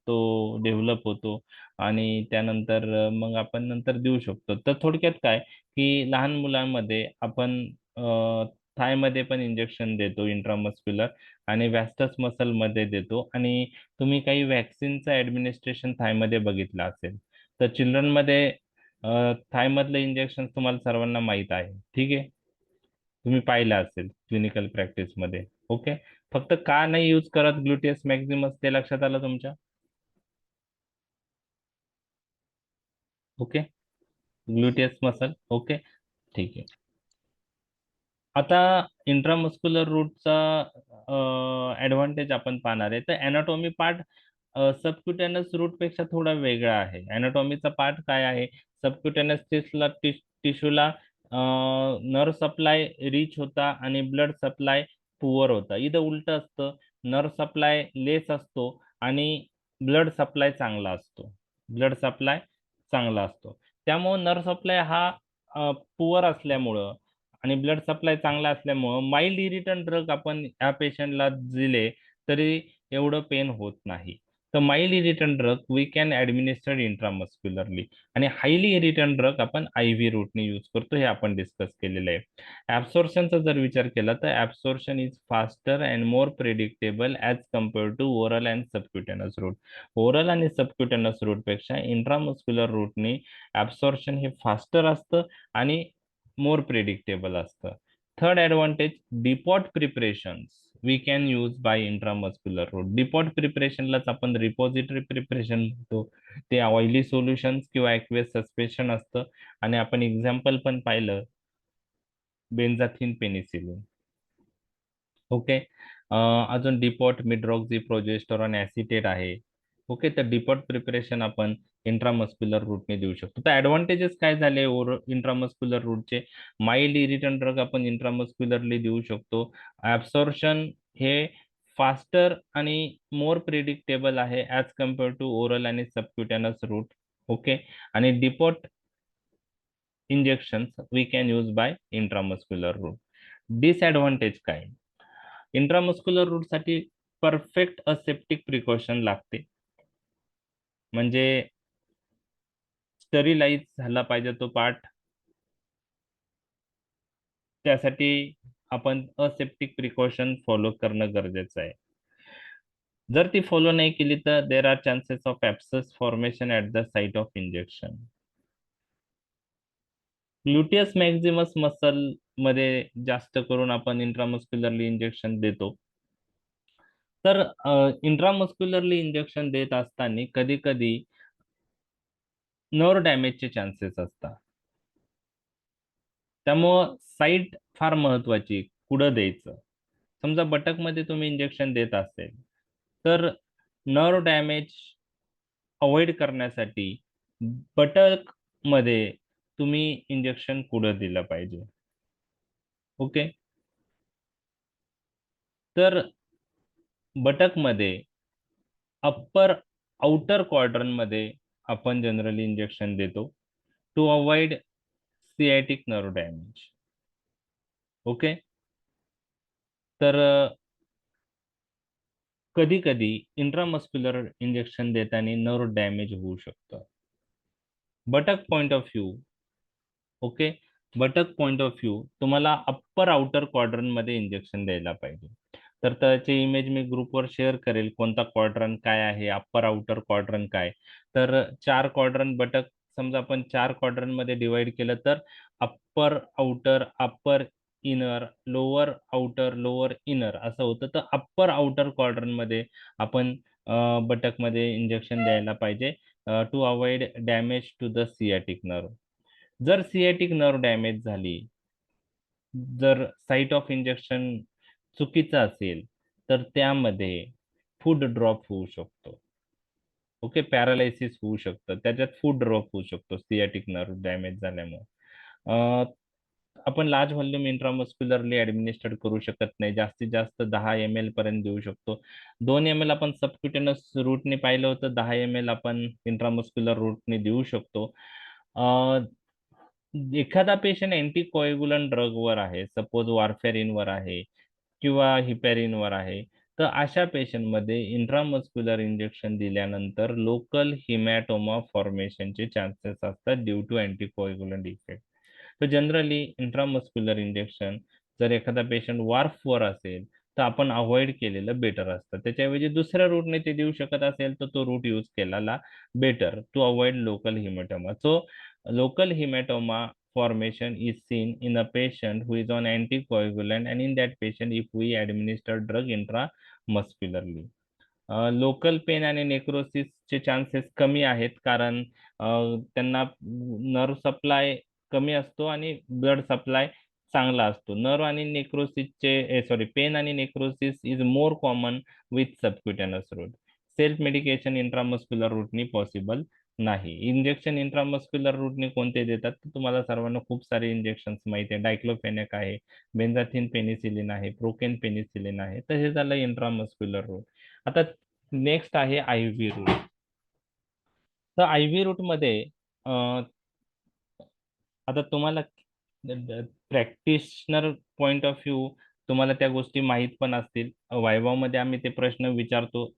तो डेव्हलप होतो आणि त्यानंतर मग आपण नंतर देऊ शकतो. तर थोडक्यात काय की लहान मुलांमध्ये आपण थायमध्ये पण इंजेक्शन देतो इंट्रामस्क्युलर आणि व्हॅस्टस मसल मध्ये देतो आणि तुम्ही काही व्हॅक्सिनचं ऍडमिनिस्ट्रेशन थायमध्ये बघितलं असेल. तर चिल्ड्रनमध्ये थायमधलं इंजेक्शन तुम्हाला सर्वांना माहित आहे, ठीक आहे. तुम्ही पाहिलं असेल क्लिनिकल प्रॅक्टिसमध्ये. ओके. फक्त का नाही यूज करत ग्लुटियस मॅक्झिमस ते लक्षात आलं तुमच्या? ओके. ग्लुटियस मसल. ओके. ठीक आहे. आता इंट्रामस्क्युलर रूटचा ऍडव्हान्टेज आपण पाहणार आहे. तर अॅनाटॉमी पार्ट सबक्युटेनस रूट पेक्षा थोडा वेगळा आहे. अॅनाटॉमीचा पार्ट काय आहे? सबक्युटेनस टिश्यूला नर्व सप्लाय रिच होता आणि ब्लड सप्लाय पुअर होता. इथं उलट असतं, नर्व सप्लाय लेस असतो आणि ब्लड सप्लाय चांगला असतो. ब्लड सप्लाय चांगला असतो. त्यामुळे नर्व सप्लाय हा पुअर असल्यामुळं आणि ब्लड सप्लाय चांगला असल्यामुळं माइल्ड इरिटंट ड्रग आपण ह्या पेशंटला दिले तरी एवढं पेन होत नाही. तर mild irritant drug we can ऍडमिनिस्टर इंट्रामस्क्युलरली आणि हायली इरिटंट ड्रग आपण IV रूटने यूज करतो, हे आपण डिस्कस केलेलं आहे. ऍब्सॉर्प्शनचा जर विचार केला तर absorption is faster and more predictable as compare to oral and subcutaneous route. Oral आणि सबक्युटेनस रूट पेक्षा इंट्रामस्क्युलर रूटने ऍब्सॉर्प्शन हे फास्टर असतं आणि मोर प्रेडिक्टेबल असतं. Third advantage, depot preparations we can use by intramuscular route. Depot प्रिपरेशनलाच आपण repository preparation म्हणतो. ते ऑइली सोल्युशन्स किंवा ॲक्वेस सस्पेन्शन असतं आणि आपण एक्झाम्पल पण पाहिलं, बेन्झाथिन पेनिसिलिन. ओके. अजून डिपॉट मिड्रॉक्झी प्रोजेस्टेरॉन ऍसिटेट आहे. ओके. तर डिपॉट प्रिपरेशन आपण इंट्रामस्क्युलर रूटने देऊ शकतो. तर ऍडव्हान्टेजेस काय झाले इंट्रामस्क्युलर रूटचे? माइल्ड इरिटंट ड्रग आपण इंट्रामस्क्युलरली देऊ शकतो. ऍब्सॉर्प्शन हे फास्टर आणि मोर प्रिडिक्टेबल आहे ऍज कम्पेअर टू ओरल आणि सबक्युटेनस रूट. ओके. आणि depot injections we can use by intramuscular route. Disadvantage काय? इंट्रामस्क्युलर रूट साठी परफेक्ट असेप्टिक प्रिकॉशन लागते. म्हणजे स्टरिलाइज झाला पाहिजे तो पार्ट. त्यासाठी आपण असेप्टिक प्रिकॉशन फॉलो करणं गरजेचं आहे. जर ती फॉलो नाही केली तर there are chances of abscess formation at the site of injection. Gluteus maximus muscle मध्ये जास्त करून आपण इंट्रामस्क्युलरली इंजेक्शन देतो. तर इंट्रामस्क्युलरली इंजेक्शन देत असताना कधी कधी नर्व डॅमेजचे चान्सेस असतात. त्यामुळं साईट फार महत्वाची, कुठं द्यायचं. समजा बटकमध्ये तुम्ही इंजेक्शन देत असेल तर नर्व डॅमेज अवॉइड करण्यासाठी बटक मध्ये तुम्ही इंजेक्शन कुठं दिलं पाहिजे. ओके. तर बटक मध्ये अप्पर आउटर क्वाड्रन मध्ये आपण जनरली इंजेक्शन देतो to avoid sciatic nerve damage. Okay. तर कधी कधी इंट्रामस्क्युलर इंजेक्शन देताना नर्व डॅमेज होऊ शकतं. Buttock point of view. Okay. Buttock point of view तुम्हाला अप्पर आउटर क्वाड्रन मध्ये इंजेक्शन द्यायला पाहिजे. तर त्याचे इमेज मी ग्रुपवर शेअर करेल, कोणता क्वाड्रन काय आहे, अप्पर आउटर क्वाड्रन काय. तर 4 क्वाड्रन बटक समजा आपण 4 क्वाड्रन मध्ये डिवाइड केलं तर upper outer, upper inner, lower outer, lower inner असं होतं. तर अप्पर आउटर क्वाड्रन मध्ये आपण बटक मध्ये इंजेक्शन द्यायला पाहिजे to avoid damage to the sciatic nerve. जर सियाटिक नर्व डॅमेज झाली, जर साइट ऑफ इंजेक्शन चुकीचा असेल तर त्यामध्ये फूड ड्रॉप होऊ शकतो. ओके. पॅरालायसिस होऊ शकतं, त्याच्यात फूड ड्रॉप होऊ शकतो सियाटिक नर्व डॅमेज झाल्यामुळे. आपण लार्ज व्हॉल्यूम इंट्रामस्क्युलरली ऍडमिनिस्टर करू शकत नाही. जास्तीत जास्त 10 ml पर्यंत देऊ शकतो. 2 ml आपण सबक्युटेनस रूटने पाहिलं होतं, 10 ml आपण इंट्रामस्क्युलर रूटने देऊ शकतो. एखादा पेशंट अँटीकोएग्युलंट ड्रग वर आहे, सपोज वॉरफेरिन वर आहे किंवा हिपॅरिनवर आहे. तर अशा पेशंटमध्ये इंट्रामस्क्युलर इंजेक्शन दिल्यानंतर लोकल हिमॅटोमा फॉर्मेशनचे चान्सेस असतात ड्यू टू अँटीकोएग्युलंट इफेक्ट. तर जनरली इंट्रामस्क्युलर इंजेक्शन जर एखादा पेशंट वार्फवर असेल तर आपण अवॉइड केलेलं बेटर असतं. त्याच्याऐवजी दुसऱ्या रूटने ते देऊ शकत असेल तर तो रूट यूज केलेला better to avoid local hematoma. So local hematoma formation is seen in a patient who is on anticoagulant, and in that patient if we administer drug intramuscularly. Local pain आणि नेक्रोसिसचे chances कमी आहेत, कारण त्यांना nerve supply कमी असतो आणि blood supply चांगला असतो. नर्व आणि नेक्रोसिसचे पेन आणि necrosis is more common with subcutaneous route. Self medication intramuscular रूटनी पॉसिबल नाही. इंजेक्शन इंट्रामस्क्युलर रूटने कोणते देतात तर तुम्हाला सर्वांना खूप सारे इंजेक्शन माहिती आहे. डायक्लोफेनेक आहे, बेन्झाथिन पेनिसिलिन आहे, प्रोकेन पेनिसिलिन आहे. तर हे झालं इंट्रामस्क्युलर रूट. आता नेक्स्ट आहे आय व्ही रूट. तर आय व्ही रूट मध्ये आता तुम्हाला प्रॅक्टिशनर पॉइंट ऑफ व्ह्यू तुम्हाला त्या गोष्टी माहीत पण असतील. वायवा मध्ये आम्ही ते प्रश्न विचारतो.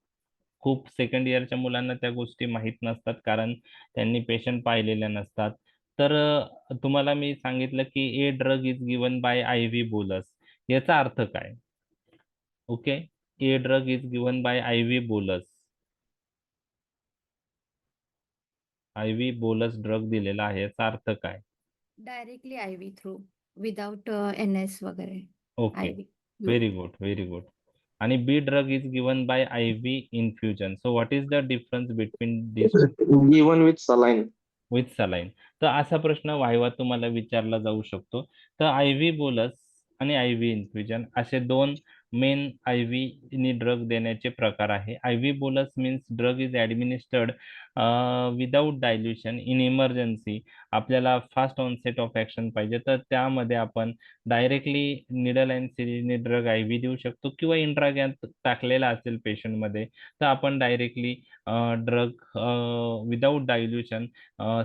खूप सेकंड इयरच्या मुलांना त्या गोष्टी माहीत नसतात, कारण त्यांनी पेशंट पाहिलेल्या नसतात. तर तुम्हाला मी सांगितलं की a drug is given by I V bolus. याचा अर्थ काय? Okay, a drug is given by I V bolus. I V bolus drug दिलेला आहे, याचा अर्थ काय? Directly IV through without NS वगैरे. Okay, IV. Very good, very good. आणि B drug is given by I V infusion. So what is the difference between this two? Given with saline. With saline. तर असा प्रश्न वाहिवा तुम्हाला विचारला जाऊ शकतो. तर आय व्ही बोलस आणि आय व्ही इन्फ्युजन असे दोन मेन आय व्ही ड्रग देण्याचे प्रकार आहे. I V bolus means drug is administered without dilution in emergency. आपल्याला फास्ट ऑनसेट ऑफ ॲक्शन पाहिजे तर त्यामध्ये आपण डायरेक्टली निडल अँड सिरिंजने ड्रग आय व्ही देऊ शकतो, किंवा इंट्रागॅन टाकलेला असेल पेशंटमध्ये तर आपण directly drug without dilution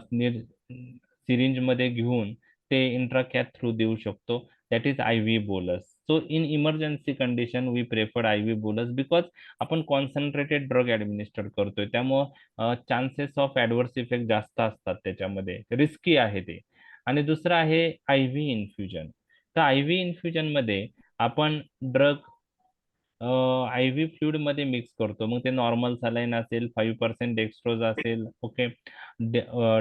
syringe मध्ये घेऊन ते इंट्राकॅथ थ्रू देऊ शकतो. That is I V bolus. So in emergency condition we preferred I V bolus because आपण कॉन्सन्ट्रेटेड ड्रग ऍडमिनिस्टर करतोय, त्यामुळं चान्सेस ऑफ ऍडव्हर्स इफेक्ट जास्त असतात, त्याच्यामध्ये रिस्की आहे ते. आणि दुसरं आहे आय व्ही इन्फ्युजन. तर आय व्ही इन्फ्युजन मध्ये आपण ड्रग आय व्ही फ्लुइड मध्ये मिक्स करतो. मग ते नॉर्मल सलाईन असेल, 5% डेक्स्ट्रोज असेल, ओके,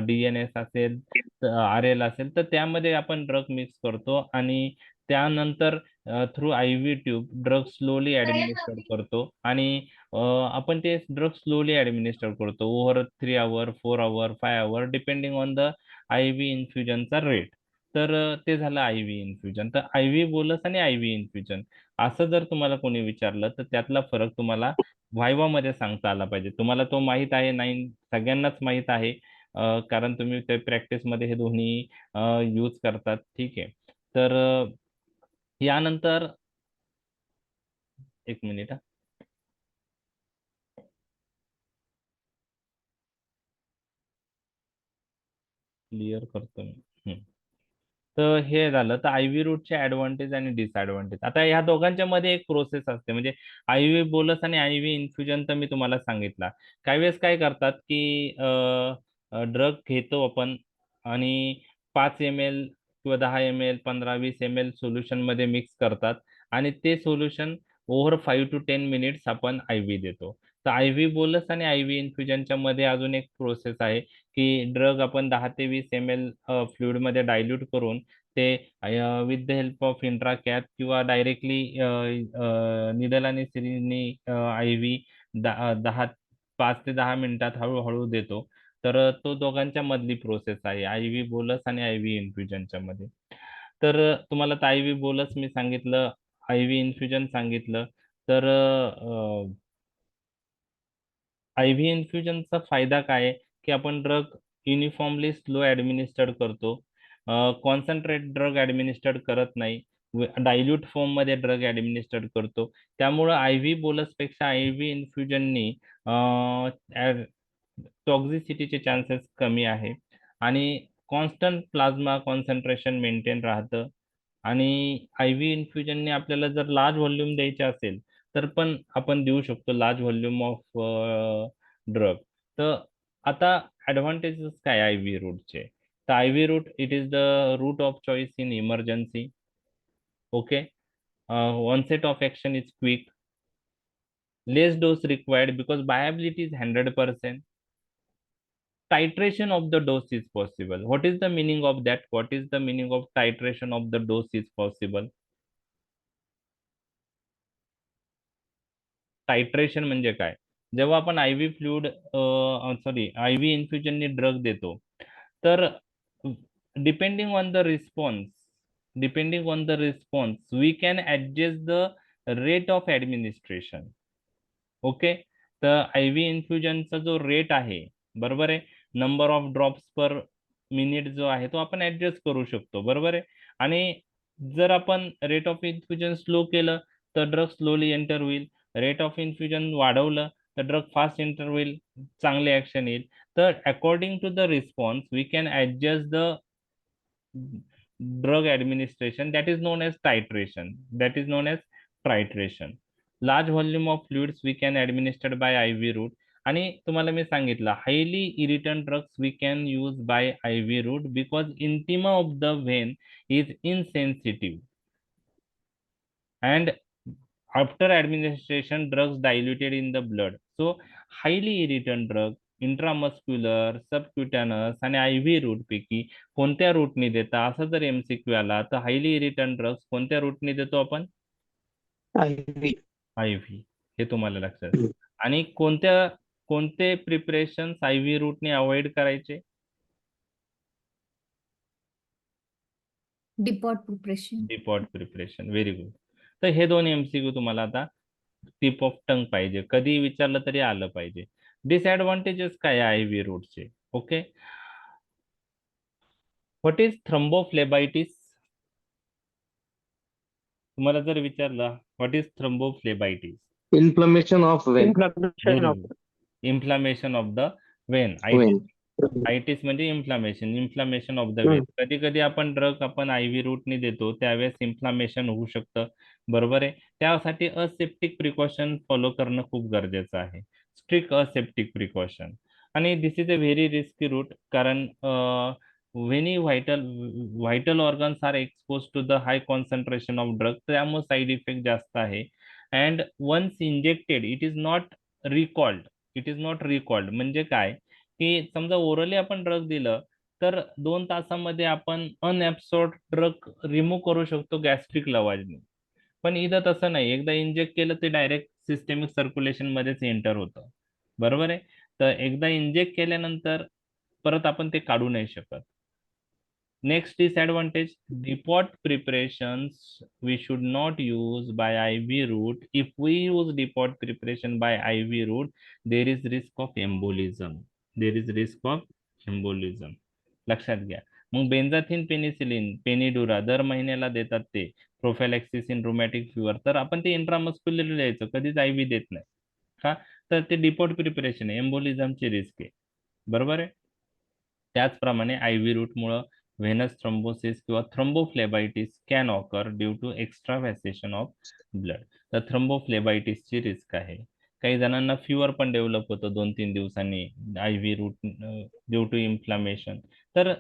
DNS असेल, RL असेल, तर त्यामध्ये आपण ड्रग मिक्स करतो आणि त्यानंतर through I V tube drug slowly administer करतो. आणि आपण ते ड्रग स्लोली ऍडमिनिस्टर करतो over 3 hour, 4 hour, 5 hour, depending on the I V इन्फ्युजनचा रेट. तर ते झालं आय व्ही इन्फ्युजन. तर आय व्ही बोलस आणि आय व्ही इन्फ्युजन असं जर तुम्हाला कोणी विचारलं तर त्यातला फरक तुम्हाला व्हायवा मध्ये सांगता आला पाहिजे. तुम्हाला तो माहित आहे नाही, सगळ्यांनाच माहित आहे, कारण तुम्ही ते प्रॅक्टिस मध्ये हे दोन्ही यूज करतात. ठीक आहे. तर यानंतर एक मिनिट क्लिअर करतो मी. तर हे झालं तर आय व्ही रूटचे ऍडव्हान्टेज आणि डिसएडव्हान्टेज. आता ह्या दोघांच्या मध्ये एक प्रोसेस असते, म्हणजे आय व्ही बोलस आणि आय व्ही इन्फ्युजन तर मी तुम्हाला सांगितला. काही वेळेस काय करतात की ड्रग घेतो आपण आणि 5 ml किंवा 10 ml 15-20 ml सोल्युशन मध्ये मिक्स करतात आणि ते सोल्युशन ओव्हर 5 to 10 मिनिट्स आपण आय व्ही देतो. तर आय व्ही बोलस आणि आय व्ही इन्फ्युजनच्या मध्ये अजून एक प्रोसेस आहे की ड्रग आपण 10 ते 20 ml फ्लुइड मध्ये डायल्यूट करून ते विथ द हेल्प ऑफ इंट्राकॅथ किंवा डायरेक्टली निडल आणि सिरिंजनी आय व्ही 5 ते 10 मिनिटात हळूहळू देतो. तर तो दोघांच्या मधली प्रोसेस आहे आय व्ही बोलस आणि आय व्ही इन्फ्युजनच्या मध्ये. तर तुम्हाला आय व्ही बोलस मी सांगितलं, आय व्ही इन्फ्युजन सांगितलं. तर आय व्ही इन्फ्युजनचा फायदा काय आहे की आपण ड्रग युनिफॉर्मली स्लो ऍडमिनिस्टर्ड करतो, कॉन्सन्ट्रेट ड्रग ऍडमिनिस्टर्ड करत नाही, डायल्यूट फॉर्म मध्ये ड्रग ऍडमिनिस्टर्ड करतो. त्यामुळं आय व्ही बोलस पेक्षा आय व्ही इन्फ्युजननी टॉक्झिसिटीचे चान्सेस कमी आहे आणि कॉन्स्टंट प्लाझ्मा कॉन्सन्ट्रेशन मेंटेन राहतं. आणि आय व्ही इन्फ्युजनने आपल्याला जर लार्ज व्हॉल्यूम द्यायचे असेल तर पण आपण देऊ शकतो लार्ज व्हॉल्यूम ऑफ ड्रग. तर आता ऍडव्हान्टेजेस काय आय व्ही रूटचे? तर I V route it is the route of choice in emergency. Okay. onset of action is quick, less dose required because viability is 100%. Titration of the dose is possible. What is the meaning of that? What is the meaning of titration of the dose is possible? Titration म्हणजे काय? जेव्हा आपण I V fluid sorry I V इन्फ्युजनने drug देतो तर depending on the response we can adjust the rate of administration. Okay. तर I V इन्फ्युजनचा जो रेट आहे, बरोबर आहे, number of drops per minute जो आहे तो आपण ऍडजस्ट करू शकतो, बरोबर आहे. आणि जर आपण रेट ऑफ इन्फ्युजन स्लो केलं तर ड्रग स्लोली एंटर होईल, रेट ऑफ इन्फ्युजन वाढवलं तर ड्रग फास्ट एंटर होईल, चांगले ऍक्शन येईल. तर according to the response we can adjust the drug administration, that is known as titration. Large volume of fluids we can administer by IV route. आणि तुम्हाला मी सांगितलं highly irritant drugs we can use by I V route because intima of the vein is insensitive and after administration drugs diluted in the blood. So highly irritant drug intramuscular, subcutaneous आणि I V route पैकी कोणत्या रूटने देता असं जर MCQ आला तर highly irritant drugs कोणत्या रूटने देतो आपण? IV. I V. हे तुम्हाला लक्षात. आणि कोणते प्रिपरेशन आय व्ही रूटने अवॉइड करायचे? Depot preparation. Depot preparation. Very good. तर हे दोन एमसीक्यू तुम्हाला आता टिप ऑफ टंग पाहिजे, कधी विचारलं तरी आलं पाहिजे. डिसएडव्हान्टेजेस काय आय व्ही रूटचे? ओके. What is thrombophlebitis? तुम्हाला जर विचारलं what is thrombophlebitis? Inflammation of vein. Inflammation of the vein. Vein. Itis म्हणजे इन्फ्लामेशन ऑफ द वेन. कधी कधी आपण ड्रग आपण आय व्ही रूटने देतो त्यावेळेस इन्फ्लामेशन होऊ शकतं, बरोबर आहे. त्यासाठी असेप्टिक प्रिकॉशन फॉलो करणं खूप गरजेचं आहे, स्ट्रिक्ट असेप्टिक प्रिकॉशन. आणि this is a very risky route कारण व्हेनी vital organs are expose to the high concentration of drug, त्यामुळे साईड इफेक्ट जास्त आहे. And once injected it is not recalled म्हणजे काय की समजा ओरली आपण ड्रग दिलं तर 2 तासामध्ये आपण अनएब्सॉर्ब ड्रग रिमूव्ह करू शकतो गॅस्ट्रिक लवाजने. पण इथं तसं नाही, एकदा इंजेक्ट केलं ते डायरेक्ट सिस्टेमिक सर्क्युलेशन मध्येच एंटर होतं, बरोबर आहे. तर एकदा इंजेक्ट केल्यानंतर परत आपण ते काढू नाही शकत. Next disadvantage, depot preparations we should not use by IV route. If we use depot preparation by IV route, there is risk of embolism. लक्षात घ्या. मग बेन्झाथिन पेनिसिलिन पेनिडुरा दर महिन्याला देतात ते प्रोफॅलेक्सिस इन रुमॅटिक फिवर, तर आपण ते इंट्रामस्क्युलर द्यायचं, कधीच IV देत नाही का? तर ते डिपोट प्रिपरेशन आहे, एम्बोलिझमची रिस्क आहे, बरोबर आहे. त्याचप्रमाणे आय व्ही रूटमुळं व्हेनस थ्रोम्बोसिस किंवा thrombophlebitis can occur due to extravasation of blood. तर थ्रोम्बोफ्लेबायटिसची रिस्क आहे. काही जणांना फिवर पण डेव्हलप होतं 2-3 दिवसांनी I V route due to inflammation. तर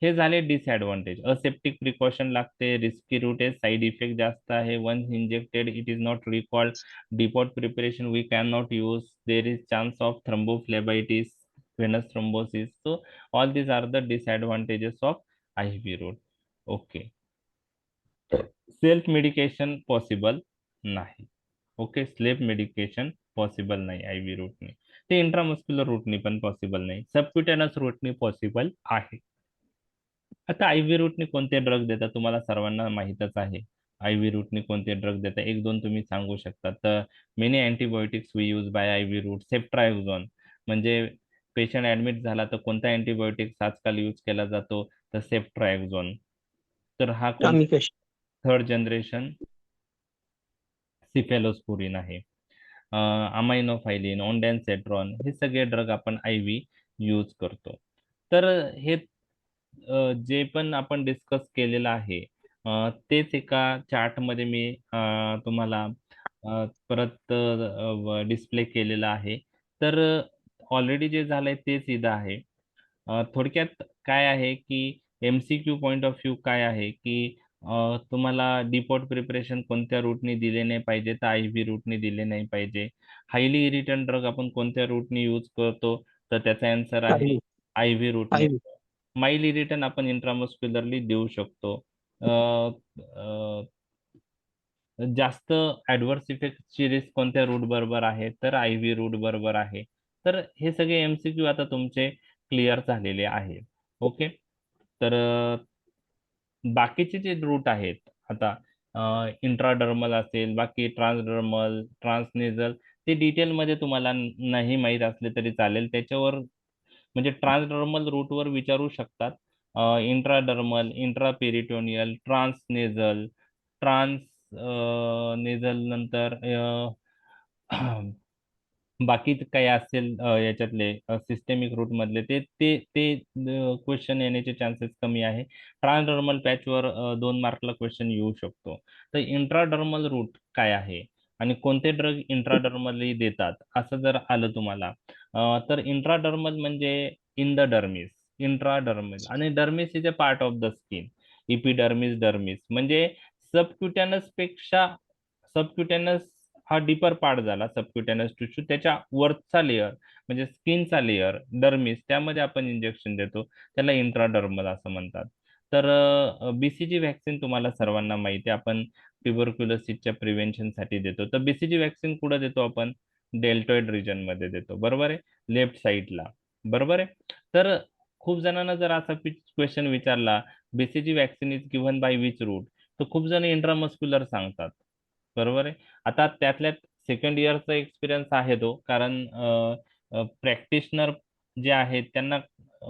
हे झाले डिसएडव्हान्टेज. असेप्टिक प्रिकॉशन लागते, रिस्की रूट आहे, साईड इफेक्ट जास्त आहे, once injected it is not recalled, depot preparation we can not use, there is chance of thrombophlebitis, venous thrombosis. So all these are the disadvantages of IV route. Okay. Self medication possible नाही. Okay. Self medication possible नाही I V रूटने. ते intramuscular रूटने पण possible नाही, सबक्युटेनस रूटने possible आहे. आता I V रूटने कोणते drug देतात तुम्हाला सर्वांना माहीतच आहे. आय व्ही रूटने कोणते ड्रग देतात एक दोन तुम्ही सांगू शकता. तर many antibiotics we use by I V route. Ceftriaxone म्हणजे पेशंट ऍडमिट झाला तर कोणता अँटीबायोटिक्स आजकाल यूज केला जातो? तर सेफ्ट्रायझोन. तर हा थर्ड जनरेशन सिफेलोस्पुरिन आहे. अमाइनोफायलिन, ओंडॅनसेट्रॉन हे सगळे ड्रग आपण आय व्ही यूज करतो. तर हे जे पण आपण डिस्कस केलेलं आहे तेच एका चार्ट मध्ये मी तुम्हाला परत डिस्प्ले केलेलं आहे. तर ऑलरेडी जे झालंय तेच इथं आहे. थोडक्यात काय आहे की MCQ पॉइंट ऑफ व्ह्यू काय आहे की तुम्हाला डिपोर्ट प्रिपरेशन कोणत्या रूटने दिले नाही पाहिजे, तर IV रूटने दिले नाही पाहिजे. हायली इरिटंट ड्रग आपण कोणत्या रूटने यूज करतो, तर त्याचा आन्सर आहे IV. IV रूटने. IV. माइल्ड इरिटंट आपण इंट्रामस्क्युलरली देऊ शकतो. जास्त ऍडव्हर्स इफेक्टची रिस्क कोणत्या रूट बरोबर आहे, तर IV रूट बरोबर आहे. तर हे सगळे MCQ आता तुमचे क्लिअर झालेले आहेत. ओके. तर बाकीचे जे रूट आहेत आता इंट्राडर्मल असेल, बाकी ट्रान्सडर्मल, ट्रान्सनेझल, ते डिटेलमध्ये तुम्हाला नाही माहीत असले तरी चालेल. त्याच्यावर म्हणजे ट्रान्सडर्मल रूटवर विचारू शकतात. इंट्राडर्मल, इंट्रापेरिटोनियल, ट्रान्सनेझल, ट्रान्स नेझल नंतर बाकी काही असेल याच्यातले सिस्टेमिक रूट मधले ते ते ते क्वेश्चन येण्याचे चान्सेस कमी आहे. ट्रान्सडर्मल पॅचवर 2 मार्कला क्वेश्चन येऊ शकतो. तर इंट्राडर्मल रूट काय आहे आणि कोणते ड्रग इंट्राडर्मली देतात असं जर आलं तुम्हाला, तर इंट्राडर्मल म्हणजे इन द डर्मिस, इंट्राडर्मल, आणि dermis is a part of the skin. Epidermis, dermis म्हणजे सबक्युटॅनस पेक्षा सबक्युटॅनस हा डीपर पार्ट झाला. सबक्युटॅनस टिश्यू त्याच्या वरचा लेअर म्हणजे स्किनचा लेअर डर्मिस, त्यामध्ये आपण इंजेक्शन देतो, त्याला इंट्राडर्मल असं म्हणतात. तर BCG व्हॅक्सिन तुम्हाला सर्वांना माहिती आहे, आपण ट्युबरक्युलोसिसच्या प्रिव्हेन्शनसाठी देतो. तर BCG व्हॅक्सिन कुठं देतो आपण? डेल्टॉइड रिजन मध्ये देतो, बरोबर आहे, लेफ्ट साईडला, बरोबर आहे. तर खूप जणांना जर असा क्वेश्चन विचारला, BCG vaccine is given by which route, तर खूप जण इंट्रामस्क्युलर सांगतात, बरोबर आहे. आता त्यातल्या सेकंड इयरचा एक्सपिरियन्स आहे तो, कारण प्रॅक्टिशनर जे आहेत त्यांना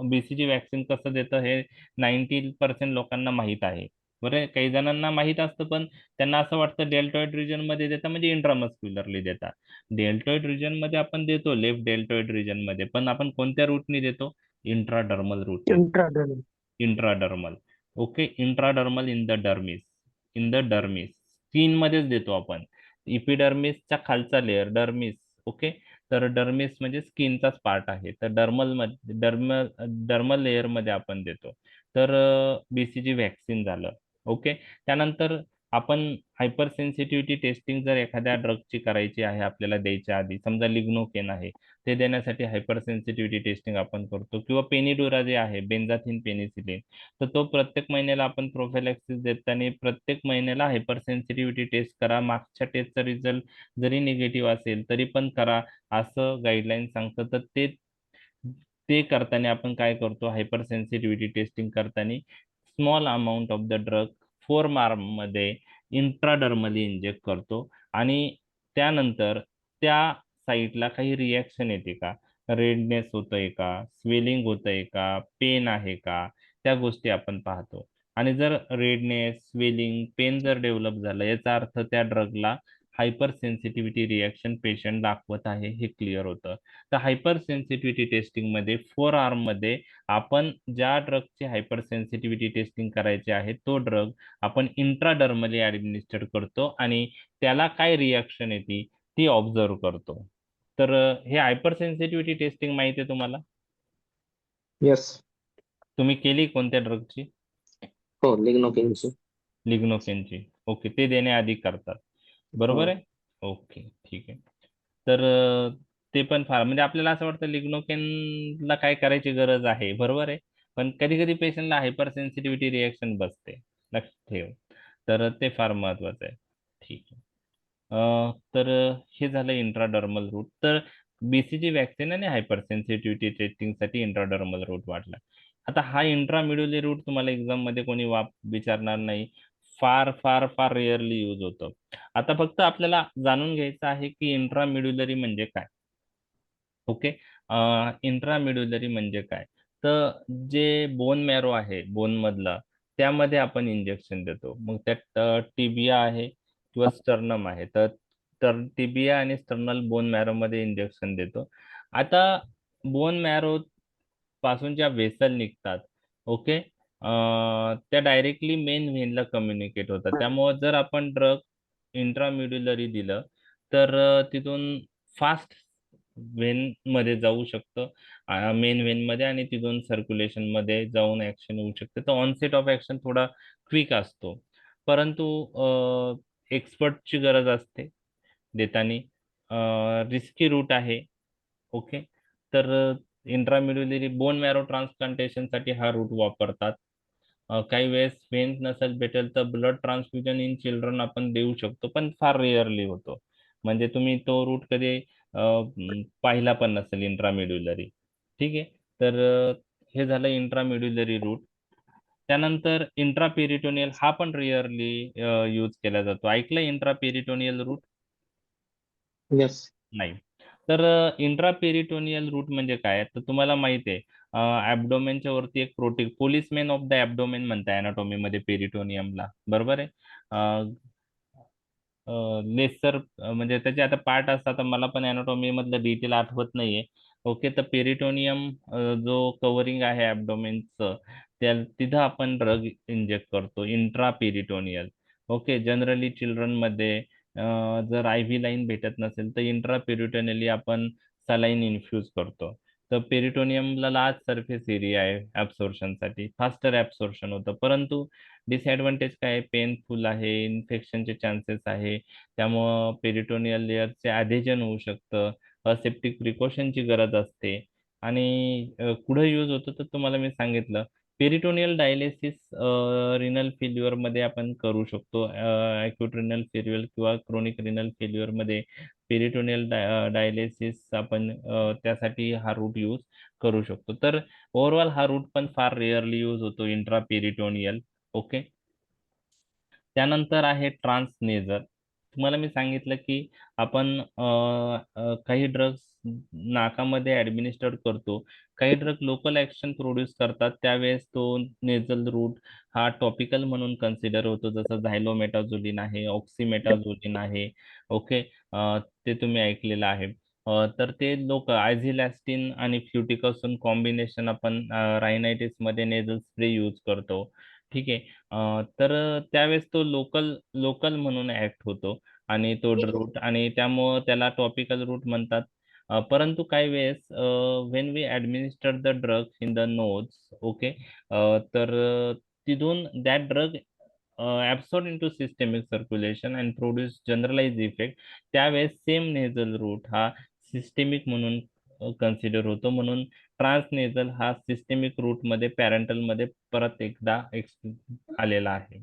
BCG व्हॅक्सिन कसं देतं हे 90% लोकांना माहीत आहे. बरं, काही जणांना माहीत असतं पण त्यांना असं वाटतं डेल्टॉइड रिजन मध्ये देतात म्हणजे इंट्रामस्क्युलरली देतात. डेल्टॉइड रिजन मध्ये आपण देतो, लेफ्ट डेल्टॉइड रिजन मध्ये, पण आपण कोणत्या रूटने देतो? इंट्राडर्मल रूटने. Intradermal. Intradermal. Okay, intradermal in the dermis, in the dermis skin मध्येच देतो आपण. इपिडर्मिसचा खालचा लेअर डर्मिस. ओके, तर डर्मिस म्हणजे स्किनचाच पार्ट आहे, तर डर्मल लेअर मध्ये आपण देतो. तर BCG व्हॅक्सिन झालं. ओके, त्यानंतर आपण हायपर सेन्सिटिव्हिटी टेस्टिंग जर एखाद्या ड्रगची करायची आहे आपल्याला द्यायच्या आधी, समजा लिग्नोकेन आहे, ते देण्यासाठी हायपर सेन्सिटिव्हिटी टेस्टिंग आपण करतो. किंवा पेनिडोरा जे आहे, बेन्झाथिन पेनिसिलिन, तर तो प्रत्येक महिन्याला आपण प्रोफिलॅक्सिस देताना प्रत्येक महिन्याला हायपर सेन्सिटिव्हिटी टेस्ट करा. मागच्या टेस्टचा रिझल्ट जरी निगेटिव्ह असेल तरी पण करा, असं गाईडलाईन सांगतं. तर ते ते करताना आपण काय करतो, हायपर सेन्सिटिव्हिटी टेस्टिंग करताना small amount of the drug 4 मध्ये इंट्राडर्मली इंजेक्ट करतो, आणि त्यानंतर त्या साईटला काही रिॲक्शन येते का, रेडनेस होतंय का, स्वेलिंग होतंय का, पेन आहे का, त्या गोष्टी आपण पाहतो. आणि जर रेडनेस, स्वेलिंग, पेन जर डेव्हलप झालं, याचा अर्थ त्या ड्रगला हायपर सेन्सिटिव्हिटी रिॲक्शन पेशंट दाखवत आहे, हे क्लिअर होतं. तर हायपर सेन्सिटिव्हिटी टेस्टिंग मध्ये 4 मध्ये आपण ज्या ड्रगची हायपर सेन्सिटिव्हिटी टेस्टिंग करायची आहे तो ड्रग आपण इंट्राडर्मली ऍडमिनिस्टर करतो, आणि त्याला काय रिॲक्शन येते ती ऑब्झर्व करतो. तर हे हायपर सेन्सिटिव्हिटी टेस्टिंग माहिती आहे तुम्हाला? Yes. तुम्ही केली कोणत्या ड्रगची? हो, लिग्नोकेनची. लिग्नोकेनची. ओके, ते देण्याआधी करतात, बरोबर हो. आहे. ओके, ठीक आहे. तर ते पण फार म्हणजे आपल्याला असं वाटतं लिग्नोकेनला काय करायची गरज आहे, बरोबर आहे, पण कधी कधी पेशंटला हायपर सेन्सिटिव्हिटी रिएक्शन बसते, लक्षात ठेव. तर ते फार महत्वाचं आहे. ठीक आहे. तर हे झालं इंट्राडर्मल रूट. तर BCG व्हॅक्सिन आणि हायपर सेन्सिटिव्हिटी टेस्टिंगसाठी इंट्राडर्मल रूट वाटला. आता हा इंट्रामिड्युलरी रूट तुम्हाला एक्झाम मध्ये कोणी विचारणार नाही, फार फार फार रेअरली यूज होतं. आता फक्त आपल्याला जाणून घ्यायचं आहे की इंट्रामिड्युलरी म्हणजे काय. ओके, इंट्रामिड्युलरी म्हणजे काय, तर जे बोन मॅरो आहे बोन मधला, त्यामध्ये आपण इंजेक्शन देतो. मग त्यात टिबिया आहे किंवा स्टर्नम आहे, तर टिबिया आणि स्टर्नल बोन मॅरो मध्ये इंजेक्शन देतो. आता बोन मॅरो पासून ज्या वेसल निघतात, ओके, त्या डायरेक्टली मेन व्हेनला कम्युनिकेट होतात. त्यामुळे जर आपण ड्रग इंट्राम्युड्युलरी दिलं तर तिथून फास्ट व्हेन मध्ये जाऊ शकतं मेन व्हेन मध्ये, आणि तिथून सर्क्युलेशन मध्ये जाऊन ऍक्शन होऊ शकते. तर ऑनसेट ऑफ ऍक्शन थोडा क्विक असतो, परंतु एक्सपर्टची गरज असते देताना. रिस्की रूट आहे. ओके, तर इंट्राम्युड्युलरी बोन मॅरो ट्रान्सप्लांटेशनसाठी हा रूट वापरतात. काही वेळेस व्हेन नसेल भेटेल तर ब्लड ट्रान्सफ्युजन इन चिल्ड्रन आपण देऊ शकतो, पण फार रेअरली होतो. म्हणजे तुम्ही तो रूट कधी पाहिला पण नसेल इंट्राम्युड्युलरी. ठीक आहे, तर हे झालं इंट्राम्युड्युलरी रूट. त्यानंतर इंट्रापेरिटोनियल हा पण रेअरली यूज केला जातो. ऐकलं इंट्रापेरिटोनियल रूट? Yes. नाही. तर इंट्रापेरिटोनियल रूट म्हणजे काय, तर तुम्हाला माहिती आहे ऍब्डोमेनच्या वरती एक प्रोटीन, पोलिसमॅन ऑफ द ऍब्डोमेन म्हणता अनाटॉमी मध्ये पेरिटोनियमला, बरोबर आहे. लेसर म्हणजे त्याचे आता पार्ट असतात, आता मला पण अनाटॉमी मधलं डिटेल आठवत नाहीये. ओके, तर पेरिटोनियम जो कव्हरिंग आहे ऍब्डोमेनचं, त्या तिथं आपण ड्रग इंजेक्ट करतो इंट्रापेरिटोनियल. ओके, जनरली चिल्ड्रन मध्ये जर आय व्ही लाईन भेटत नसेल तर इंट्रापेरिटोनियली आपण सलाईन इन्फ्यूज करतो. तर पेरिटोनियमला लार्ज सरफेस एरिया आहे ऍब्सॉर्प्शनसाठी, फास्टर ऍब्सॉर्प्शन होतं, परंतु डिसएडव्हान्टेज काय, पेनफुल आहे, इन्फेक्शनचे चान्सेस आहे, त्यामुळं पेरिटोनियल लेअरचे ॲधेजन होऊ शकतं, असेप्टिक प्रिकॉशनची गरज असते. आणि कुठं यूज होतं तर तुम्हाला मी सांगितलं, पेरिटोनियल डायलिसिस रिनल फेल्युअर मध्ये आपण करू शकतो. अॅक्यूट रिनल फेल्युअर किंवा क्रोनिक रिनल फेल्युअर मध्ये पेरिटोनियल डायलिसिस आपण त्यासाठी हा रूट यूज करू शकतो. तर ओव्हरऑल हा रूट पण फार रेअरली यूज होतो इंट्रापेरिटोनियल. ओके, त्यानंतर आहे ट्रान्सनेझल. तुम्हाला मी सांगितलं की आपण काही ड्रग्स नाकामध्ये ऍडमिनिस्टर करतो, काही ड्रग लोकल ऍक्शन प्रोड्यूस करतात, त्यावेळेस तो नेझल रूट हा टॉपिकल म्हणून कन्सिडर होतो, जसं झायलोमेटाझोलिन आहे, ऑक्सिमेटाझोलिन आहे. ओके, ते तुम्ही ऐकलेलं आहे. तर ते लोक आयझिलॅस्टिन आणि फ्ल्युटिकसून कॉम्बिनेशन आपण रायनायटिस मध्ये नेझल स्प्रे यूज करतो. ठीक आहे, तर त्यावेळेस तो लोकल लोकल म्हणून ऍक्ट होतो आणि तो रूट, आणि त्यामुळं त्याला टॉपिकल रूट म्हणतात. परंतु काही वेळेस when we administer the drug in the nose, okay, तर तिथून that drug absorb into systemic circulation and produce generalize effect, त्यावेळेस सेम नेझल रूट हा सिस्टेमिक म्हणून कन्सिडर होतो. म्हणून ट्रान्सनेझल हा सिस्टेमिक रूट मध्ये पॅरेंटल मध्ये परत एकदा आलेला आहे.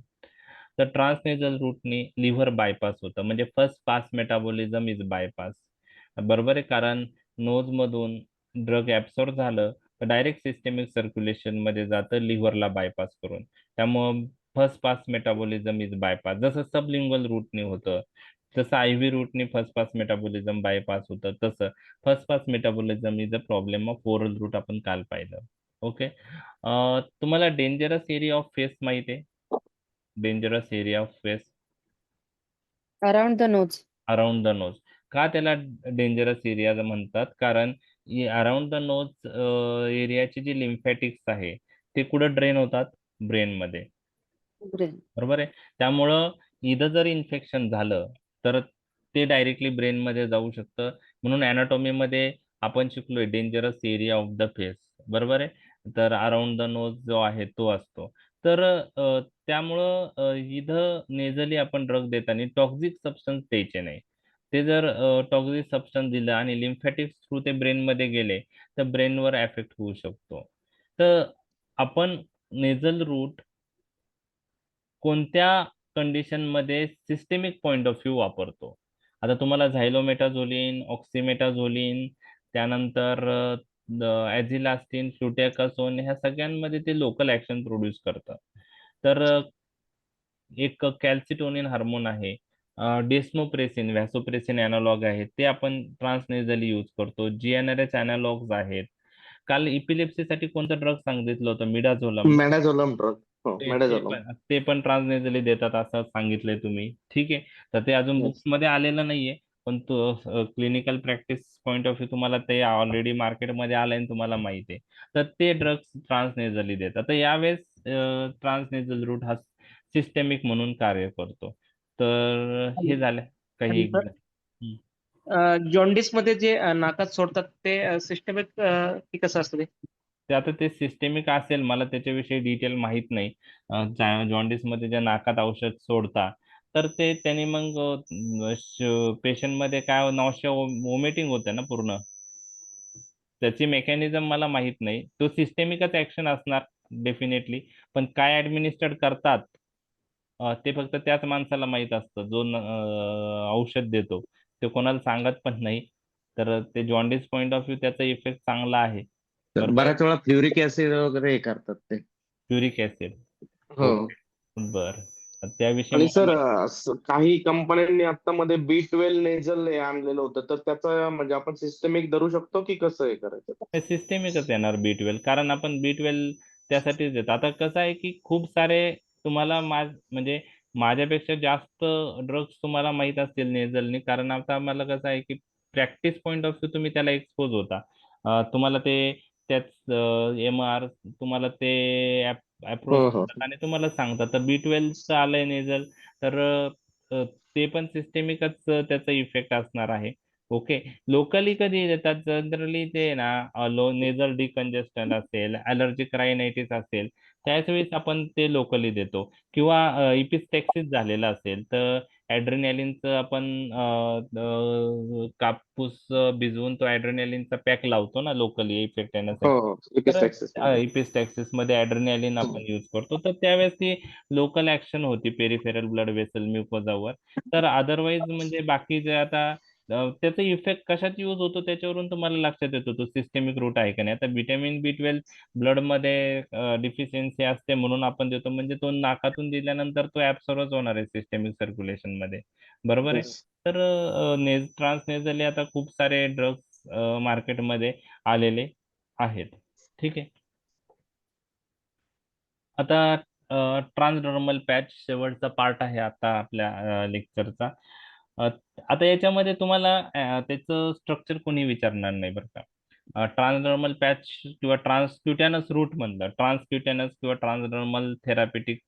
तर ट्रान्सनेझल रूटने लिव्हर बायपास होतं, म्हणजे first pass metabolism is bypass, बरोबर आहे. कारण नोज मधून ड्रग ऍब्सॉर्ब झालं तर डायरेक्ट सिस्टेमिक सर्क्युलेशन मध्ये जातं लिव्हरला बायपास करून. त्यामुळं first pass metabolism is bypass, जसं सबलिंग्वल रूटने होतं, जसं आय व्ही रूटने फर्स्ट पास मेटाबॉलिझम बायपास होतं, तसं first pass metabolism is a problem of oral route आपण काल पाहिलं. ओके, तुम्हाला डेंजरस एरिया ऑफ फेस माहिती आहे? Dangerous area of face Around the nose. Around the nose. का त्याला डेंजरस एरिया म्हणतात? कारण अराउंड द नोज एरियाचे जे लिम्फॅटिक्स आहे ते कुठं ड्रेन होतात? ब्रेन मध्ये, Brain. बरोबर आहे. त्यामुळं इथं जर इन्फेक्शन झालं तर ते डायरेक्टली ब्रेन मध्ये जाऊ शकतं. म्हणून अनाटॉमी मध्ये आपण शिकलोय dangerous area of the face, बरोबर आहे. तर अराउंड द नोज जो आहे तो असतो. तर त्यामुळं इथं नेझली आपण ड्रग देताना टॉक्सिक सबस्टन्स द्यायचे नाही. ते जर टॉक्सिक सबस्टन्स दिलं आणि लिम्फॅटिक्स थ्रू ते ब्रेन मध्ये गेले तर ब्रेनवर एफेक्ट होऊ शकतो. तर आपण नेझल रूट कोणत्या कंडिशन मध्ये सिस्टेमिक पॉइंट ऑफ व्ह्यू वापरतो? आता तुम्हाला झायलोमेटाझोलिन, ऑक्सिमेटाझोलिन, त्यानंतर ॲझिलास्टिन, फ्लुटॅकासोन, ह्या सगळ्यांमध्ये ते लोकल ऍक्शन प्रोड्यूस करतात. तर एक कॅल्सिटोनिन हार्मोन आहे, डेस्मोप्रेसिन, व्हॅसोप्रेसिन अॅनालॉग आहे, ते आपण ट्रान्सनेझली यूज करतो. जीएनआरएच अॅनालॉग्स आहेत. काल इपिलेप्सीसाठी कोणतं ड्रग सांगितलं होतं? मिडाझोलम. Midazolam drug. Oh, midazolam. ते पण ट्रान्सनेझली देतात असं सांगितलंय तुम्ही. ठीक आहे, तर ते अजून बुक्स Yes. मध्ये आलेलं नाहीये, पण तो clinical practice point of view तुम्हाला ते ऑलरेडी मार्केटमध्ये आलंय आणि तुम्हाला माहिती आहे. तर ते ड्रग्स ट्रान्सनेझली देतात. तर यावेळेस ट्रान्सनेझल रूट हा सिस्टेमिक म्हणून कार्य करतो. तर हे झालं काही आणि सर, जॉन्डिस मध्ये जे नाकात सोडतात ते सिस्टमिक की कसं असतं ते? ते आता ते सिस्टेमिक असेल, मला त्याच्याविषयी डिटेल माहित नाही. जॉन्डिस मध्ये ज्या नाकात औषध सोडता, तर ते त्यांनी मग पेशंट मध्ये काय नॉशिया वॉमिटिंग होते ना पूर्ण. त्याची मेकॅनिझम मला माहित नाही. तो सिस्टेमिकच ऍक्शन असणार डेफिनेटली. पण काय ऍडमिनिस्टर्ड करतात ते फक्त त्याच माणसाला माहित असतं जो औषध देतो. ते कोणाला सांगत पण नाही. तर ते जॉन्डिस पॉइंट ऑफ व्ह्यू त्याचा इफेक्ट चांगला आहे. तर बरोबर आहे. बऱ्याच वेळा फ्लुरिक ऍसिड वगैरे हे करतात ते. प्युरिक ऍसिड. हो. ओके, बर. त्याविषयी आणि मला सर काही कंपन्यांनी आता मध्ये B12 नेझल हे आणलेलं होतं, तर त्याचं म्हणजे आपण सिस्टमिक धरू शकतो की कसं हे करायचं? सिस्टेमिकच येणार B12, कारण आपण B12 त्यासाठीच देतो. आता कसं आहे की खूप सारे तुम्हाला म्हणजे माझ्यापेक्षा जास्त ड्रग्स तुम्हाला माहित असतील नेझलनी, कारण आता मला कसं आहे की प्रॅक्टिस पॉईंट ऑफ व्ह्यू तुम्ही त्याला एक्सपोज होता. तुम्हाला ते त्याच MR तुम्हाला ते अप्रोच हो हो. करतात आणि तुम्हाला सांगतात. तर B12चं आलंय नेझल, तर ते पण सिस्टेमिकच त्याचा इफेक्ट असणार आहे. ओके. लोकली कधी देतात जनरली ते ना लो नेझल डिकंजेस्टन असेल, ॲलर्जिक रायनायटिस असेल, त्याच वेळेस आपण ते लोकली देतो. किंवा इपिस्टॅक्सिस झालेला असेल तर ॲड्रेनालिनचं आपण कापूस भिजवून तो ॲड्रेनालिनचा पॅक लावतो ना लोकली इफेक्ट हो येण्यासाठी. हो. तर इपिस्टॅक्सिस मध्ये. इपिस्टॅक्सिस मध्ये ॲड्रेनालिन आपण यूज करतो. तर त्यावेळेस ती लोकल ऍक्शन होती पेरिफेरल ब्लड वेसल म्युकोजावर. तर अदरवाईज म्हणजे बाकी जे आता त्याचा इफेक्ट कशात यूज होतो त्याच्यावरून तुम्हाला लक्षात येतो तो सिस्टेमिक रूट आहे का नाही. आता व्हिटॅमिन B12 ब्लड मध्ये डिफिशियन्सी असते म्हणून आपण देतो, म्हणजे तो नाकातून दिल्यानंतर तो ऍब्सॉर्बच होणार आहे सिस्टेमिक सर्क्युलेशन मध्ये. बरोबर आहे. Yes. तर ट्रान्सनेझली आता खूप सारे ड्रग्स मार्केटमध्ये आलेले आहेत. ठीक आहे. आता ट्रान्सडर्मल पॅच शेवटचा पार्ट आहे आता आपल्या लेक्चरचा. आता याच्यामध्ये तुम्हाला त्याचं स्ट्रक्चर कोणी विचारणार नाही बरं का. ट्रान्सडर्मल पॅच किंवा ट्रान्सक्युटॅनस रूट म्हणलं, ट्रान्सक्युटॅनस किंवा ट्रान्सडर्मल थेरापेटिक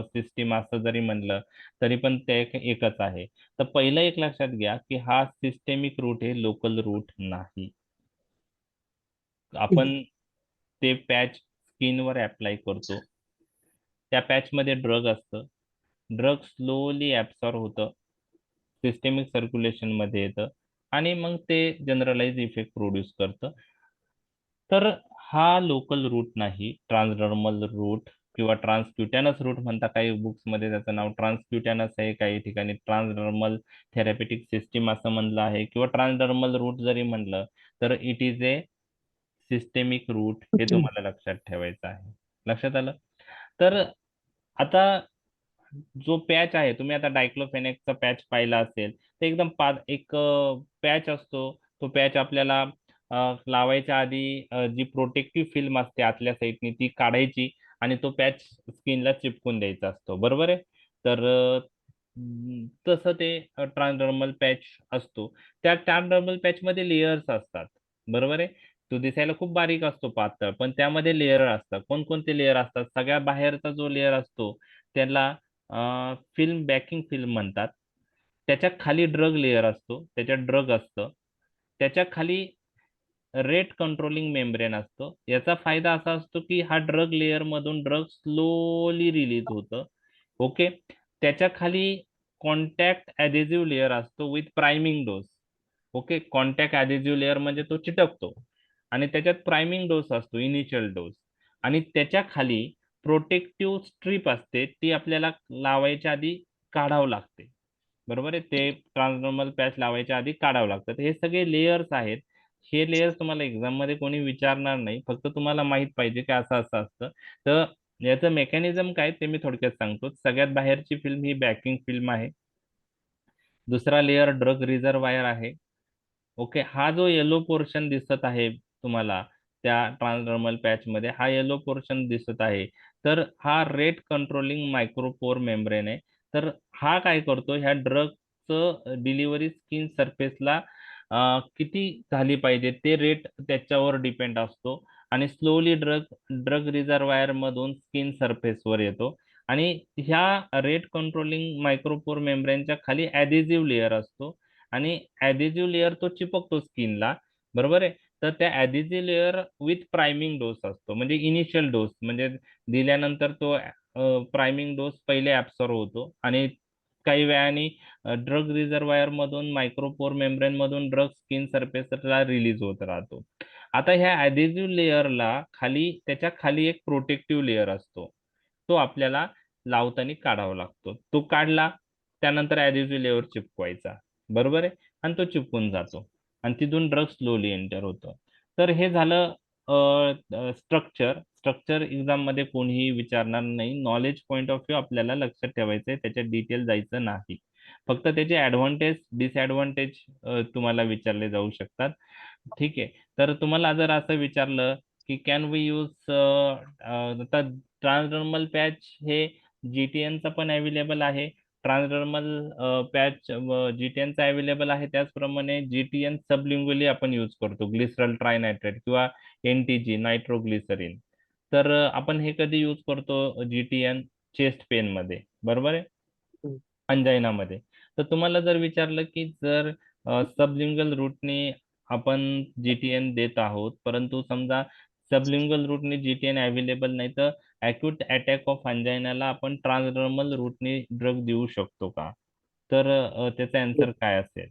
सिस्टीम असं जरी म्हणलं तरी पण ते एकच आहे. तर पहिलं एक लक्षात घ्या की हा सिस्टेमिक रूट आहे, लोकल रूट नाही. आपण ते पॅच स्किनवर अप्लाय करतो. त्या पॅच मध्ये ड्रग असतं. ड्रग स्लोली ऍब्सॉर्ब होतं, सिस्टेमिक सर्क्युलेशन मध्ये येतं आणि मग ते जनरलाइज इफेक्ट प्रोड्यूस करतं. तर हा लोकल रूट नाही, ट्रान्सडर्मल रूट किंवा ट्रान्सक्युटॅनस रूट म्हणता काही बुक्स मध्ये. त्याचं नाव ट्रान्सक्युटॅनस आहे, काही ठिकाणी ट्रान्सडर्मल थेरॅपेटिक सिस्टीम असं म्हणलं आहे, किंवा ट्रान्सडर्मल रूट जरी म्हणलं तर it is a systemic route. हे तुम्हाला लक्षात ठेवायचं आहे. लक्षात आलं? तर आता जो पॅच आहे, तुम्ही आता डायक्लोफेनेकचा पॅच पाहिला असेल, तर एकदम एक पॅच असतो. तो पॅच आपल्याला लावायच्या आधी जी प्रोटेक्टिव्ह फिल्म असते आतल्या साईडनी ती काढायची आणि तो पॅच स्किनला चिपकून द्यायचा असतो. बरोबर आहे. तर तसं ते ट्रान्सडर्मल पॅच असतो. त्या ट्रान्सडर्मल पॅच मध्ये लेयर्स असतात. बरोबर आहे. तो दिसायला खूप बारीक असतो, पातळ, पण त्यामध्ये लेयर असतात. कोणकोणते लेयर असतात? सगळ्या बाहेरचा जो लेयर असतो त्याला फिल्म बॅकिंग फिल्म म्हणतात. त्याच्या खाली ड्रग लेयर असतो, त्याच्यात ड्रग असतं. त्याच्या खाली रेट कंट्रोलिंग मेम्ब्रेन असतो. याचा फायदा असा असतो की हा ड्रग लेयर मधून ड्रग स्लोली रिलीज होतं. ओके. त्याच्या खाली कॉन्टॅक्ट ऍडेसिव्ह लेयर असतो with priming dose. Okay. Contact adhesive layer म्हणजे तो चिटकतो आणि त्याच्यात प्रायमिंग डोस असतो, इनिशियल डोस. आणि त्याच्या खाली प्रोटेक्टिव्ह स्ट्रीप असते, ती आपल्याला लावायच्या आधी काढावं लागते. बरोबर आहे. ते ट्रान्सडर्मल पॅच लावायच्या आधी काढावं लागतं. हे सगळे लेयर्स आहेत. हे लेयर्स तुम्हाला एक्झाम मध्ये कोणी विचारणार नाही, फक्त तुम्हाला माहित पाहिजे की असं असं असतं. तर याचं मेकॅनिझम काय ते मी थोडक्यात सांगतो. सगळ्यात बाहेरची फिल्म ही बॅकिंग फिल्म आहे. दुसरा लेयर ड्रग रिझर्वायर आहे. ओके. हा जो येलो पोर्शन दिसत आहे तुम्हाला त्या ट्रान्सडर्मल पॅच मध्ये, हा येलो पोर्शन दिसत आहे, तर हा रेट कंट्रोलिंग मायक्रोपोर मेम्ब्रेन आहे. तर हा काय करतो, ह्या ड्रग ड्रगचं डिलिव्हरी स्किन सरफेसला किती झाली पाहिजे ते रेट त्याच्यावर डिपेंड असतो आणि स्लोली ड्रग रिझर्वायर मधून स्किन सरफेसवर येतो आणि ह्या रेट कंट्रोलिंग मायक्रोपोर मेम्ब्रेनच्या खाली ऍडेसिव्ह लेअर असतो आणि ऍडेसिव्ह लेअर तो चिपकतो स्किनला, बरोबर आहे. तर त्या ऍडेसिव्ह लेअर विथ प्रायमिंग डोस असतो, म्हणजे इनिशियल डोस म्हणजे दिल्यानंतर तो प्रायमिंग डोस पहिले ऍब्सॉर्ब होतो आणि काही वेळाने ड्रग रिझर्वायर मधून मायक्रोपोर मेम्ब्रेन मधून ड्रग स्किन सरफेसला रिलीज होत राहतो. आता ह्या ऍडेसिव्ह लेअरला खाली त्याच्या खाली एक प्रोटेक्टिव्ह लेअर असतो, तो आपल्याला लावताना काढावा लागतो. तो काढला त्यानंतर ऍडेसिव्ह लेअर चिपकवायचा, बरोबर आहे, आणि तो चिपकून जातो आणि तिथून ड्रग स्लोली एंटर होतं. तर हे झालं स्ट्रक्चर एक्झाम मध्ये कोणीही विचारणार नाही. नॉलेज पॉइंट ऑफ व्ह्यू आपल्याला लक्षात ठेवायचंय, त्याच्यात डिटेल जायचं नाही. फक्त त्याचे ऍडव्हान्टेज डिसएडव्हान्टेज तुम्हाला विचारले जाऊ शकतात. ठीक आहे. तर तुम्हाला जर असं विचारलं की कॅन वी यूज आता ट्रान्सडर्मल पॅच हे जीटीएनचा पण अवेलेबल आहे, ट्रान्सडर्मल पॅच जीटीएनचा अवेलेबल आहे, त्याचप्रमाणे जीटीएन सबलिंग्युअली आपण यूज करतो, ग्लिसरॉल ट्रायनायट्रेट किंवा एनटीजी नायट्रोग्लिसरीन. तर आपण हे कधी यूज करतो जीटीएन चेस्ट पेन मध्ये, बरोबर आहे, अंजायनामध्ये. तर तुम्हाला जर विचारलं की जर सबलिंग्युअल रूटने आपण जीटीएन देत आहोत परंतु समजा सबलिंग्युअल रूटने जीटीएन अवेलेबल नाही, तर अॅक्यूट अटॅक ऑफ अंजायनाला आपण ट्रान्सडर्मल रूटने ड्रग देऊ शकतो का? तर त्याचा आन्सर काय असेल?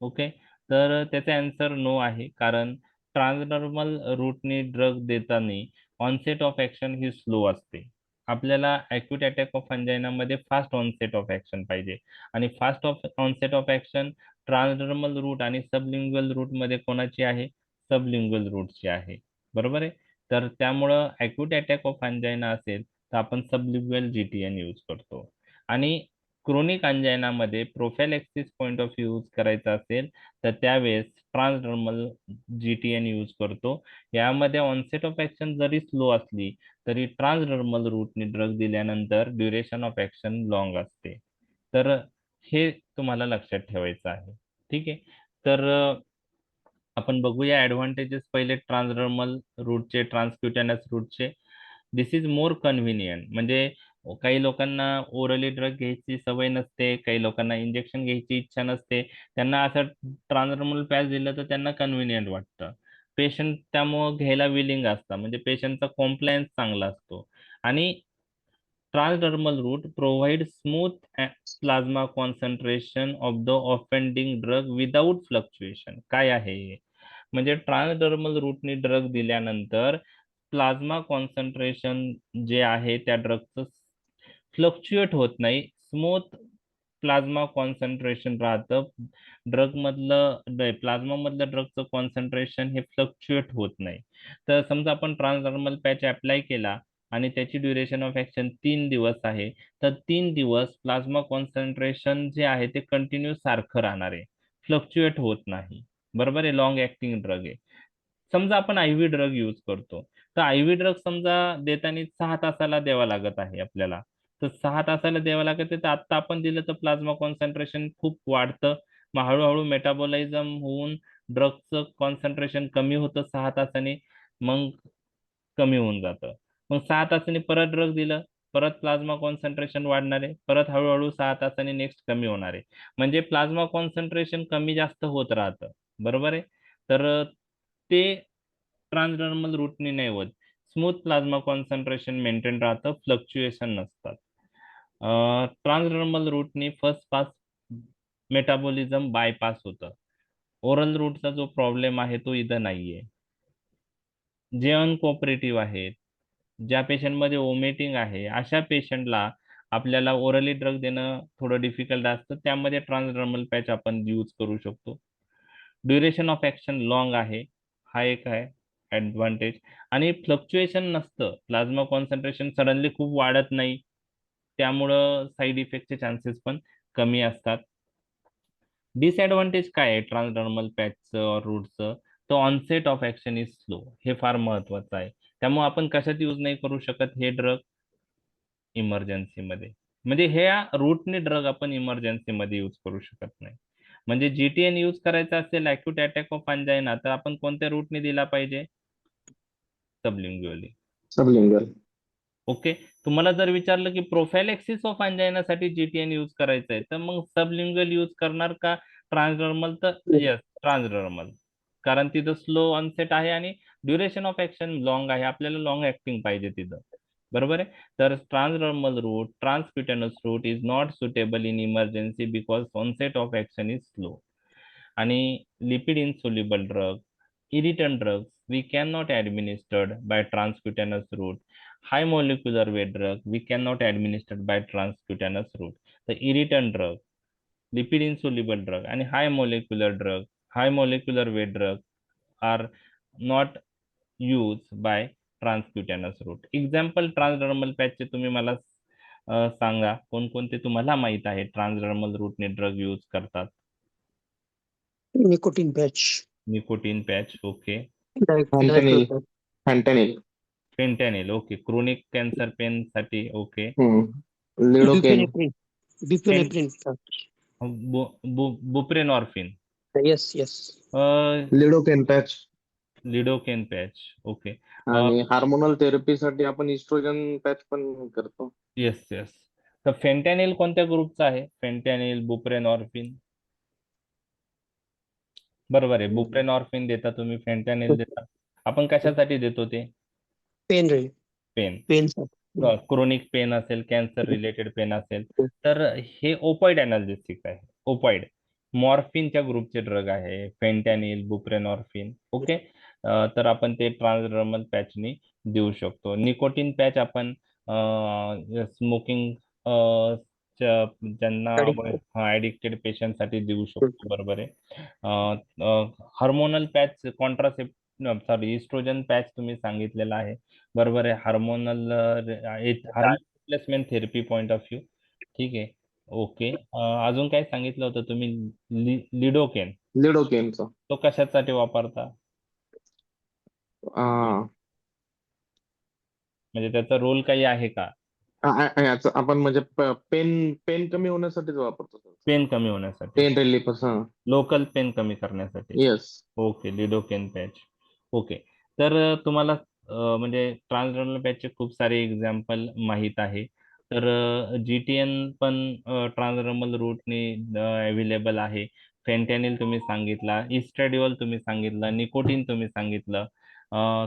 ओके, तर त्याचा आन्सर नो आहे, कारण ट्रान्सडर्मल रूटने ड्रग देताना ऑनसेट ऑफ ऍक्शन ही स्लो असते. आपल्याला अॅक्यूट अटॅक ऑफ अंजायना मध्ये फास्ट ऑनसेट ऑफ ऍक्शन पाहिजे आणि fast onset of action transdermal route आणि सबलिंग्युअल रूट मध्ये कोणाची आहे? सबलिंग्युअल रूटची आहे, बरोबर आहे. तर त्यामुळं अॅक्यूट अटॅक ऑफ अंजायना असेल तर आपण सबलिंग्युअल जीटीएन यूज करतो आणि क्रोनिक अंजायनामध्ये प्रोफॅलेक्सिस पॉइंट ऑफ यूज करायचा असेल तर त्यावेळेस ट्रान्सडर्मल जीटीएन यूज करतो. यामध्ये ऑनसेट ऑफ ऍक्शन जरी स्लो असली तरी ट्रान्सडर्मल रूटने ड्रग दिल्यानंतर ड्युरेशन ऑफ ऍक्शन लॉंग असते. तर हे तुम्हाला लक्षात ठेवायचं आहे. ठीक आहे. तर आपण बघूया ऍडव्हान्टेजेस पहिले ट्रान्सडर्मल रूटचे, ट्रान्सक्युटेनस रूटचे. दिस इज मोर कन्व्हिनियंट, म्हणजे काही लोकांना ओरली ड्रग घ्यायची सवय नसते, काही लोकांना इंजेक्शन घ्यायची इच्छा नसते, त्यांना असं ट्रान्सडर्मल पॅच दिलं तर त्यांना कन्व्हिनियंट वाटतं. पेशंट त्यामुळं घ्यायला विलिंग असतात, म्हणजे पेशंटचा कॉम्प्लायन्स चांगला असतो आणि transdermal route provides smooth plasma concentration of the offending drug without fluctuation. काय आहे हे? म्हणजे ट्रान्सडर्मल रूटने ड्रग दिल्यानंतर प्लाझ्मा कॉन्सन्ट्रेशन जे आहे त्या ड्रगचं फ्लक्च्युएट होत नाही, स्मूथ प्लाझ्मा कॉन्सन्ट्रेशन राहतं. ड्रग मधलं प्लाझ्मा मधलं ड्रगचं कॉन्सन्ट्रेशन हे फ्लक्च्युएट होत नाही. तर समजा आपण ट्रान्सडर्मल पॅच अप्लाय केला आणि त्याची ड्युरेशन ऑफ ऍक्शन 3 दिवस आहे, तर 3 दिवस प्लाझ्मा कॉन्सन्ट्रेशन जे आहे ते कंटिन्यू सारखं राहणार आहे, फ्लक्च्युएट होत नाही, बरोबर आहे. लॉंग ऍक्टिंग ड्रग आहे. समजा आपण आयव्ही ड्रग यूज करतो, तर आयव्ही ड्रग समजा देताना 6 तासाला द्यावा लागत आहे आपल्याला, तर 6 तासाला द्यावं लागत आहे, तर आता आपण दिलं तर प्लाझ्मा कॉन्सन्ट्रेशन खूप वाढतं, मग हळूहळू मेटाबॉलिझम होऊन ड्रगचं कॉन्सन्ट्रेशन कमी होतं 6 तासाने, मग कमी होऊन जातं. मग 6 तासांनी परत ड्रग दिलं, परत प्लाझ्मा कॉन्सन्ट्रेशन वाढणार आहे, परत हळूहळू 6 तासांनी नेक्स्ट कमी होणार आहे, म्हणजे प्लाझ्मा कॉन्सन्ट्रेशन कमी जास्त होत राहतं, बरोबर आहे. तर ते ट्रान्सडर्मल रूटने नाही होत, स्मूथ प्लाझ्मा कॉन्सन्ट्रेशन मेंटेन राहतं, फ्लक्च्युएशन नसतात. ट्रान्सडर्मल रूटने फर्स्ट पास मेटाबॉलिझम बायपास होतं. ओरल रूटचा जो प्रॉब्लेम आहे तो इथं नाहीये. जे अनकोऑपरेटिव्ह आहेत, ज्या पेशंटमध्ये ओमेटिंग आहे, अशा पेशंटला आपल्याला ओरली ड्रग देणं थोडं डिफिकल्ट असतं, त्यामध्ये ट्रान्सडर्मल पॅच आपण यूज करू शकतो. ड्युरेशन ऑफ ऍक्शन लॉंग आहे, हा एक आहे ऍडव्हान्टेज, आणि फ्लक्च्युएशन नसतं, प्लाझ्मा कॉन्सन्ट्रेशन सडनली खूप वाढत नाही, त्यामुळं साईड इफेक्टचे चान्सेस पण कमी असतात. डिसएडव्हान्टेज काय आहे ट्रान्सडर्मल पॅचचं रूटचं? तर onset of action is slow, हे फार महत्वाचं आहे. त्यामुळे आपण कशात यूज नाही करू शकत हे ड्रग? इमर्जन्सीमध्ये. म्हणजे ह्या रूटने ड्रग आपण इमर्जन्सी मध्ये यूज करू शकत नाही. म्हणजे GTN यूज करायचा असेल अॅक्यूट अटॅक ऑफ अँजायना तर आपण कोणत्या रूटने दिला पाहिजे? सबलिंग्युअली. सबलिंगल. ओके. तुम्हाला जर विचारलं की प्रोफॅलेक्सिस ऑफ अँजायनासाठी GTN यूज करायचं आहे तर मग सबलिंग्युअल यूज करणार का ट्रान्सडर्मल? तर येस, ट्रान्सडर्मल. कारण तिथं स्लो ऑनसेट आहे आणि ड्युरेशन ऑफ ऍक्शन लॉंग आहे. आपल्याला लॉंग ऍक्टिंग पाहिजे तिथं. बरोबर आहे. तर transdermal route, transcutaneous route is not suitable in emergency because onset of action is slow. आणि lipid insoluble drug, irritant drugs we cannot administered by transcutaneous route. High molecular weight drug we cannot administered by transcutaneous route. The irritant drug, lipid insoluble drug and high molecular weight drug are not used by transcutaneous route. Example transdermal patch चे तुम्ही मला सांगा कोणकोणते तुम्हाला माहित आहे transdermal रूटने drug use करतात? Nicotine patch, nicotine patch, okay. Fentanyl. Fentanyl. Fentanyl, okay. Chronic cancer pain साठी, okay. Lidocaine. Buprenorphine. Buprenorphine, yes yes. Lidocaine patch. Lidocaine patch, okay. आणि हार्मोनल थेरपीसाठी आपण इस्ट्रोजन पॅच पण करतो. Yes yes. तर fentanyl कोणत्या ग्रुपचा आहे? Fentanyl, buprenorphine. बरोबर आहे. बुप्रेनॉर्फिन देता तुम्ही, फेंटॅनिल देता. आपण कशासाठी देतो ते? पेन रे, पेन. पेन. क्रोनिक पेन असेल, कॅन्सर रिलेटेड पेन असेल तर हे ओपॉइड अनाल्जेसिक आहे. ओपॉइड मॉर्फिनच्या ग्रुपचे ड्रग आहे फेंटॅनिल, बुप्रेनॉर्फिन, ओके. तर आपण ते ट्रान्सडर्मल पॅचनी देऊ शकतो. निकोटीन पॅच आपण स्मोकिंग ज्यांना ऍडिक्टेड पेशंटसाठी देऊ शकतो. बरोबर आहे. Hormonal patch, sorry estrogen patch तुम्ही सांगितलेला आहे. बरोबर आहे. Hormonal replacement therapy point of view, ठीक आहे, ओके. अजून काय सांगितलं होतं तुम्ही? लिडोकेन. लिडोकेनचा तो कशासाठी वापरता? म्हणजे त्याचा रोल काही आहे का? याचं आपण म्हणजे पेन कमी होण्यासाठीच वापरतो. पेन कमी होण्यासाठी, पेन रिलीफ. लोकल पेन कमी करण्यासाठी. Yes. Okay, lidocaine patch, okay. तर तुम्हाला म्हणजे ट्रान्सडर्मल पॅचचे खूप सारे एक्झाम्पल माहीत आहे. तर GTN पण ट्रान्सडर्मल रूटने अवेलेबल आहे. फेंटॅनिल तुम्ही सांगितला, इस्ट्रॅडिओल तुम्ही सांगितलं, निकोटीन तुम्ही सांगितलं.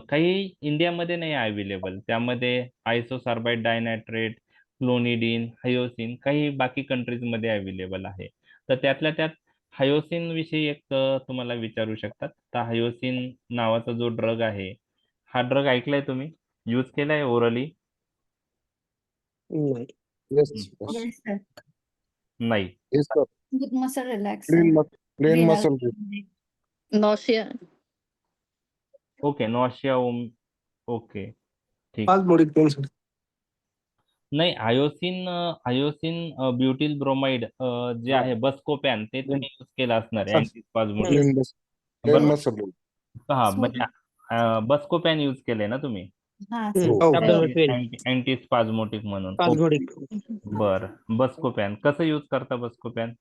काही इंडियामध्ये नाही अवेलेबल. त्यामध्ये आयसोसार्बाइड डायनायट्रेट, क्लोनिडीन, हायोसिन काही बाकी कंट्रीज मध्ये अवेलेबल आहे. तर त्यातल्या त्यात हायोसिन विषयी एक तुम्हाला विचारू शकतात. तर हायोसिन नावाचा जो ड्रग आहे, हा ड्रग ऐकलाय तुम्ही? यूज केलाय ओरली? नाही. Yes, sir. नाही. With muscle relaxer. Plain muscle. Nausea. Okay, nausea, okay, ठीक. Spasmodic pain. नाही, हायोसिन ब्युटिल ब्रोमाइड जे आहे बस्कोपॅन ते तुम्ही यूज केलं असणार आहे अँटीस्पाझमोटिक. Plain muscle. हा म्हणजे बस्कोपॅन यूज केलंय ना तुम्ही हा, अँटीस्पाझमोटिक म्हणून? बर. बस्कोपॅन कसं यूज करता? बस्कोपॅन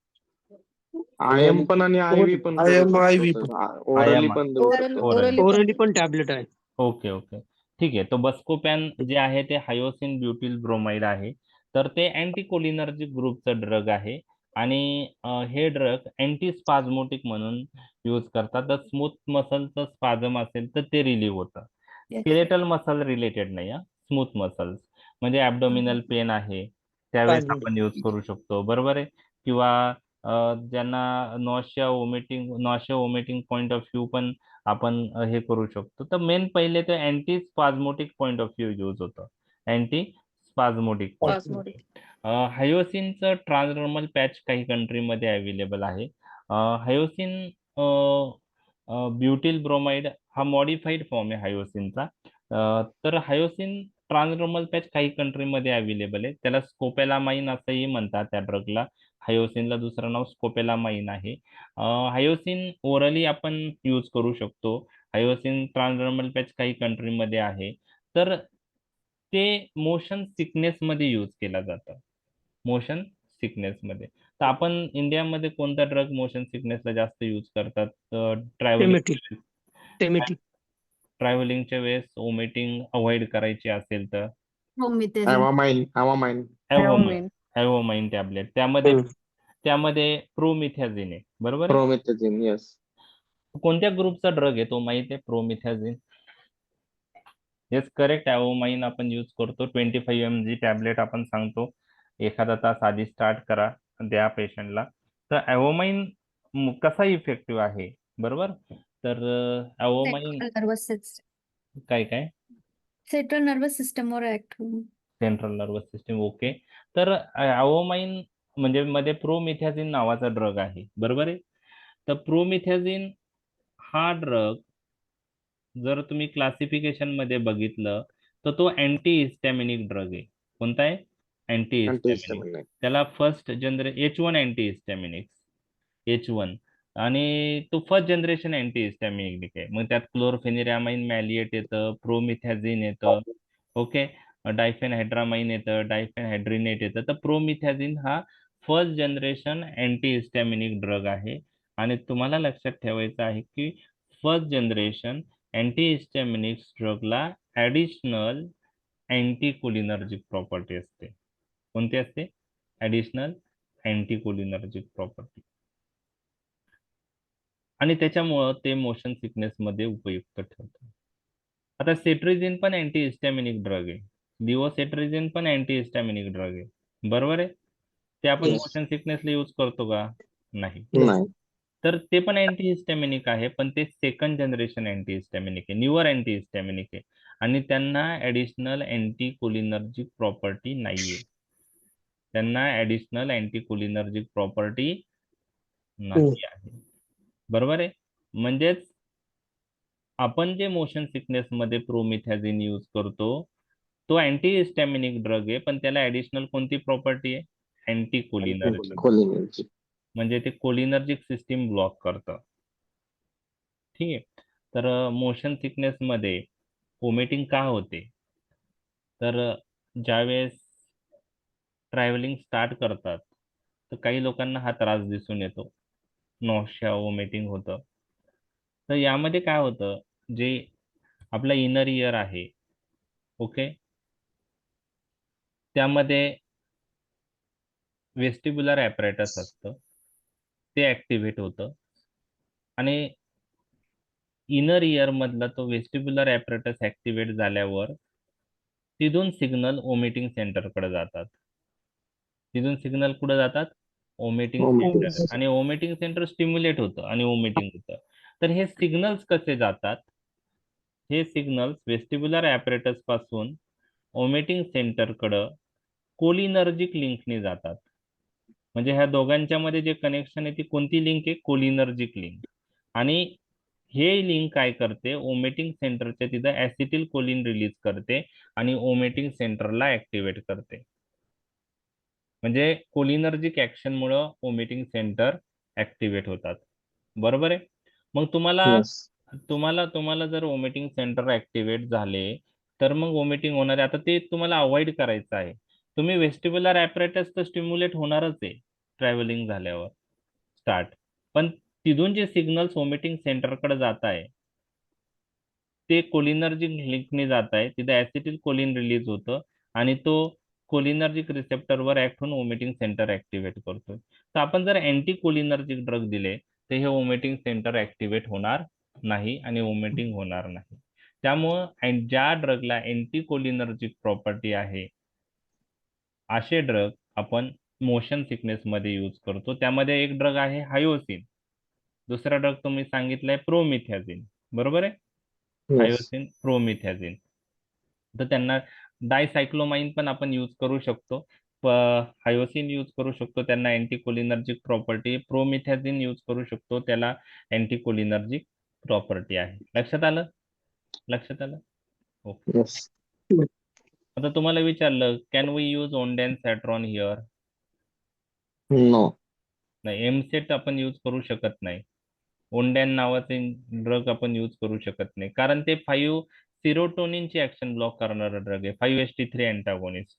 IM पण आणि IV पण. IM, IV पण. ओरली पण देऊ शकतो. ओरली पण टॅबलेट आहे. ओके ओके, ठीक आहे. तो बस्कोपॅन जे आहे ते हायोसिन ब्युटिल ब्रोमाइड आहे. तर ते अँटीकोलिनर्जिक ग्रुपचं ड्रग आहे आणि हे ड्रग अँटीस्पाझमोटिक म्हणून यूज करतात. तर स्मूथ मसलचं स्पाझम असेल तर ते रिलीव्ह होतं. स्केलेटल मसल रिलेटेड नाही, स्मूथ मसल्स म्हणजे ॲब्डोमिनल पेन आहे त्यावेळेस आपण यूज करू शकतो. बरोबर आहे. किंवा ज्यांना nausea vomiting point of view पण आपण हे करू शकतो. तर मेन पहिले ते anti spasmodic point of view use होतं. अँटी स्पाझमोटिक हायोसिनचं ट्रान्सडर्मल पॅच काही कंट्रीमध्ये अवेलेबल आहे. हायोसिन ब्युटिल ब्रोमाइड हा मॉडिफाईड फॉर्म आहे हायोसिनचा. तर हायोसिन ट्रान्सडर्मल पॅच काही कंट्रीमध्ये अवेलेबल आहे. त्याला स्कोपेलामाइन असंही म्हणतात त्या ड्रगला. हायोसिनला दुसरं नाव स्कोपेलामाइन आहे. हायोसिन ओरली आपण यूज करू शकतो. हायोसिन ट्रान्सडर्मल पॅच काही कंट्रीमध्ये आहे. तर ते मोशन सिकनेस मध्ये यूज केला जातं. मोशन सिकनेस मध्ये. तर आपण इंडियामध्ये कोणता ड्रग मोशन सिकनेसला जास्त यूज करतात? Temetic. Temetic. ट्रॅव्हलिंगच्या वेळेस ओमिटिंग अवॉइड करायची असेल तर Promethazine. Avamine. ॲव्होमाइन टॅबलेट, त्यामध्ये हम्म. त्यामध्ये प्रोमिथॅझिन आहे, बरोबर आहे. Promethazine. Yes. कोणत्या ग्रुपचा ड्रग आहे तो माहिती आहे? प्रोमिथॅझिन. Yes correct. ॲव्होमाइन आपण यूज करतो. 25 mg टॅबलेट आपण सांगतो एखादा तास आधी स्टार्ट करा, द्या पेशंटला. तर ॲव्होमाइन कसा इफेक्टिव्ह आहे, बरोबर. तर ॲव्होमाइन काय काय सेंट्रल नर्वस सिस्टमवर ऍक्ट होऊन. Central nervous system, okay. तर ॲव्होमाइन म्हणजे मध्ये प्रोमिथॅझिन नावाचा ड्रग आहे, बरोबर आहे. तर प्रोमिथॅझिन हा ड्रग जर तुम्ही क्लासिफिकेशन मध्ये बघितलं तर तो अँटी हिस्टॅमिनिक ड्रग आहे. कोणता आहे? अँटी हिस्टॅमिनिक. Antihistaminic. त्याला फर्स्ट H1 अँटी हिस्टॅमिनिक, H1, आणि तो फर्स्ट जनरेशन अँटी हिस्टॅमिनिक आहे. मग त्यात क्लोरफेनिरामाइन मॅलिएट येतं, प्रोमिथॅझिन येतं, ओके, डायफेनहायड्रामाइन येतं, डायफेनहायड्रिनेट येतं. तर प्रोमिथॅझिन हा first generation anti histaminic drug आहे. आणि तुम्हाला लक्षात ठेवायचं आहे की फर्स्ट जनरेशन अँटीहिस्टॅमिनिक ड्रगला ऍडिशनल अँटीकोलिनर्जिक प्रॉपर्टी असते. कोणती असते? Additional anticholinergic property. आणि त्याच्यामुळं ते मोशन सिकनेस मध्ये उपयुक्त ठरतं. आता सेट्रिजिन पण अँटीहिस्टॅमिनिक ड्रग आहे, लिओसेट्रिजिन पण अँटीहिस्टॅमिनिक ड्रग आहे, बरोबर आहे. ते आपण Yes. मोशन सिकनेसला यूज करतो का? नाही. नाही. तर ते पण अँटीहिस्टॅमिनिक आहे, पण ते सेकंड जनरेशन अँटीहिस्टॅमिनिक आहे, न्यूअर अँटीहिस्टॅमिनिक आहे. आणि त्यांना ऍडिशनल अँटीकोलिनर्जिक प्रॉपर्टी नाहीये. त्यांना ऍडिशनल अँटीकोलिनर्जिक प्रॉपर्टी नाही आहे, बरोबर आहे. म्हणजेच आपण जे मोशन सिकनेस मध्ये प्रोमिथॅझिन यूज करतो तो अँटीहिस्टॅमिनिक ड्रग आहे, पण त्याला ऍडिशनल कोणती प्रॉपर्टी आहे? अँटीकोलिनर्जिक. Cholinergic. म्हणजे ते कोलिनर्जिक सिस्टीम ब्लॉक करतं. ठीक आहे. तर मोशन सिकनेस मध्ये वोमिटिंग का होते? तर ज्यावेळेस ट्रॅव्हलिंग स्टार्ट करतात तर काही लोकांना हा त्रास दिसून येतो, नॉशिया, वोमिटिंग होतं. तर यामध्ये काय होतं, जे आपला इनर इयर आहे, ओके, त्यामध्ये वेस्टिब्युलर ॲपरेटस असतं, ते ऍक्टिव्हेट होतं. आणि इनर इयर मधला तो वेस्टिब्युलर ॲपरेटस ऍक्टिव्हेट झाल्यावर तिथून सिग्नल ओमिटिंग सेंटरकडे जातात. तिथून सिग्नल कुठे जातात? Omitting Vomiting. सेंटर. आणि ओमिटिंग सेंटर स्टिम्युलेट होतं आणि ओमिटिंग होतं. तर हे सिग्नल्स कसे जातात? हे सिग्नल्स वेस्टिब्युलर ॲपरेटस पासून ओमिटिंग सेंटरकडं कोलिनर्जिक लिंकने जातात. म्हणजे ह्या दोघांच्या मध्ये जे कनेक्शन आहे ती कोणती लिंक आहे? Cholinergic link. आणि हे लिंक काय करते? ओमिटिंग सेंटरच्या तिथं ऍसिटिल कोलिन रिलीज करते आणि ओमिटिंग सेंटरला ऍक्टिव्हेट करते. म्हणजे कोलिनर्जिक ऍक्शन मुळे ओमिटिंग सेंटर ऍक्टिव्हेट होतात, बरोबर आहे. मग Yes. तुम्हाला जर ओमिटिंग सेंटर ऍक्टिव्हेट झाले तर मग ओमिटिंग होणार आहे. आता ते तुम्हाला अवॉइड करायचं आहे. तुम्ही वेस्टिब्युलर ॲपरेटस तर स्टिम्युलेट होणारच आहे ट्रॅव्हलिंग झाल्यावर स्टार्ट, पण तिथून जे सिग्नल्स ओमिटिंग सेंटरकडे जात आहे ते कोलिनर्जिक लिंकने जात आहे. तिथे ऍसिटिल कोलिन रिलीज होतं आणि तो कोलिनर्जिक रिसेप्टरवर ऍक्ट होऊन ओमिटिंग सेंटर ऍक्टिव्हेट करतो. तर आपण जर अँटी कोलिनर्जिक ड्रग दिले तर हे ओमिटिंग सेंटर ऍक्टिव्हेट होणार नाही आणि ओमिटिंग होणार नाही. त्यामुळं ज्या ड्रगला अँटी कोलिनर्जिक प्रॉपर्टी आहे असे ड्रग आपण मोशन सिकनेस मध्ये यूज करतो. त्यामध्ये एक ड्रग आहे हायोसिन, दुसरा ड्रग तुम्ही सांगितलाय प्रोमिथॅझिन, बरोबर आहे. Yes. हायोसिन, प्रोमिथॅझिन. तर त्यांना डायसायक्लोमाइन पण आपण यूज करू शकतो. हायोसिन यूज करू शकतो, त्यांना अँटीकोलिनर्जिक प्रॉपर्टी. प्रोमिथॅझिन यूज करू शकतो, त्याला अँटीकोलिनर्जिक प्रॉपर्टी आहे. लक्षात आलं? लक्षात आलं? ओके. Yes. आता तुम्हाला विचारलं can we use ondansetron here? No. नाही, एमसेट आपण यूज करू शकत नाही. ओंडॅन नावाचे ड्रग आपण यूज करू शकत नाही, कारण ते 5 सिरोटोनिनची ऍक्शन ब्लॉक करणारा ड्रग आहे, 5-HT3 अँटागोनिस्ट.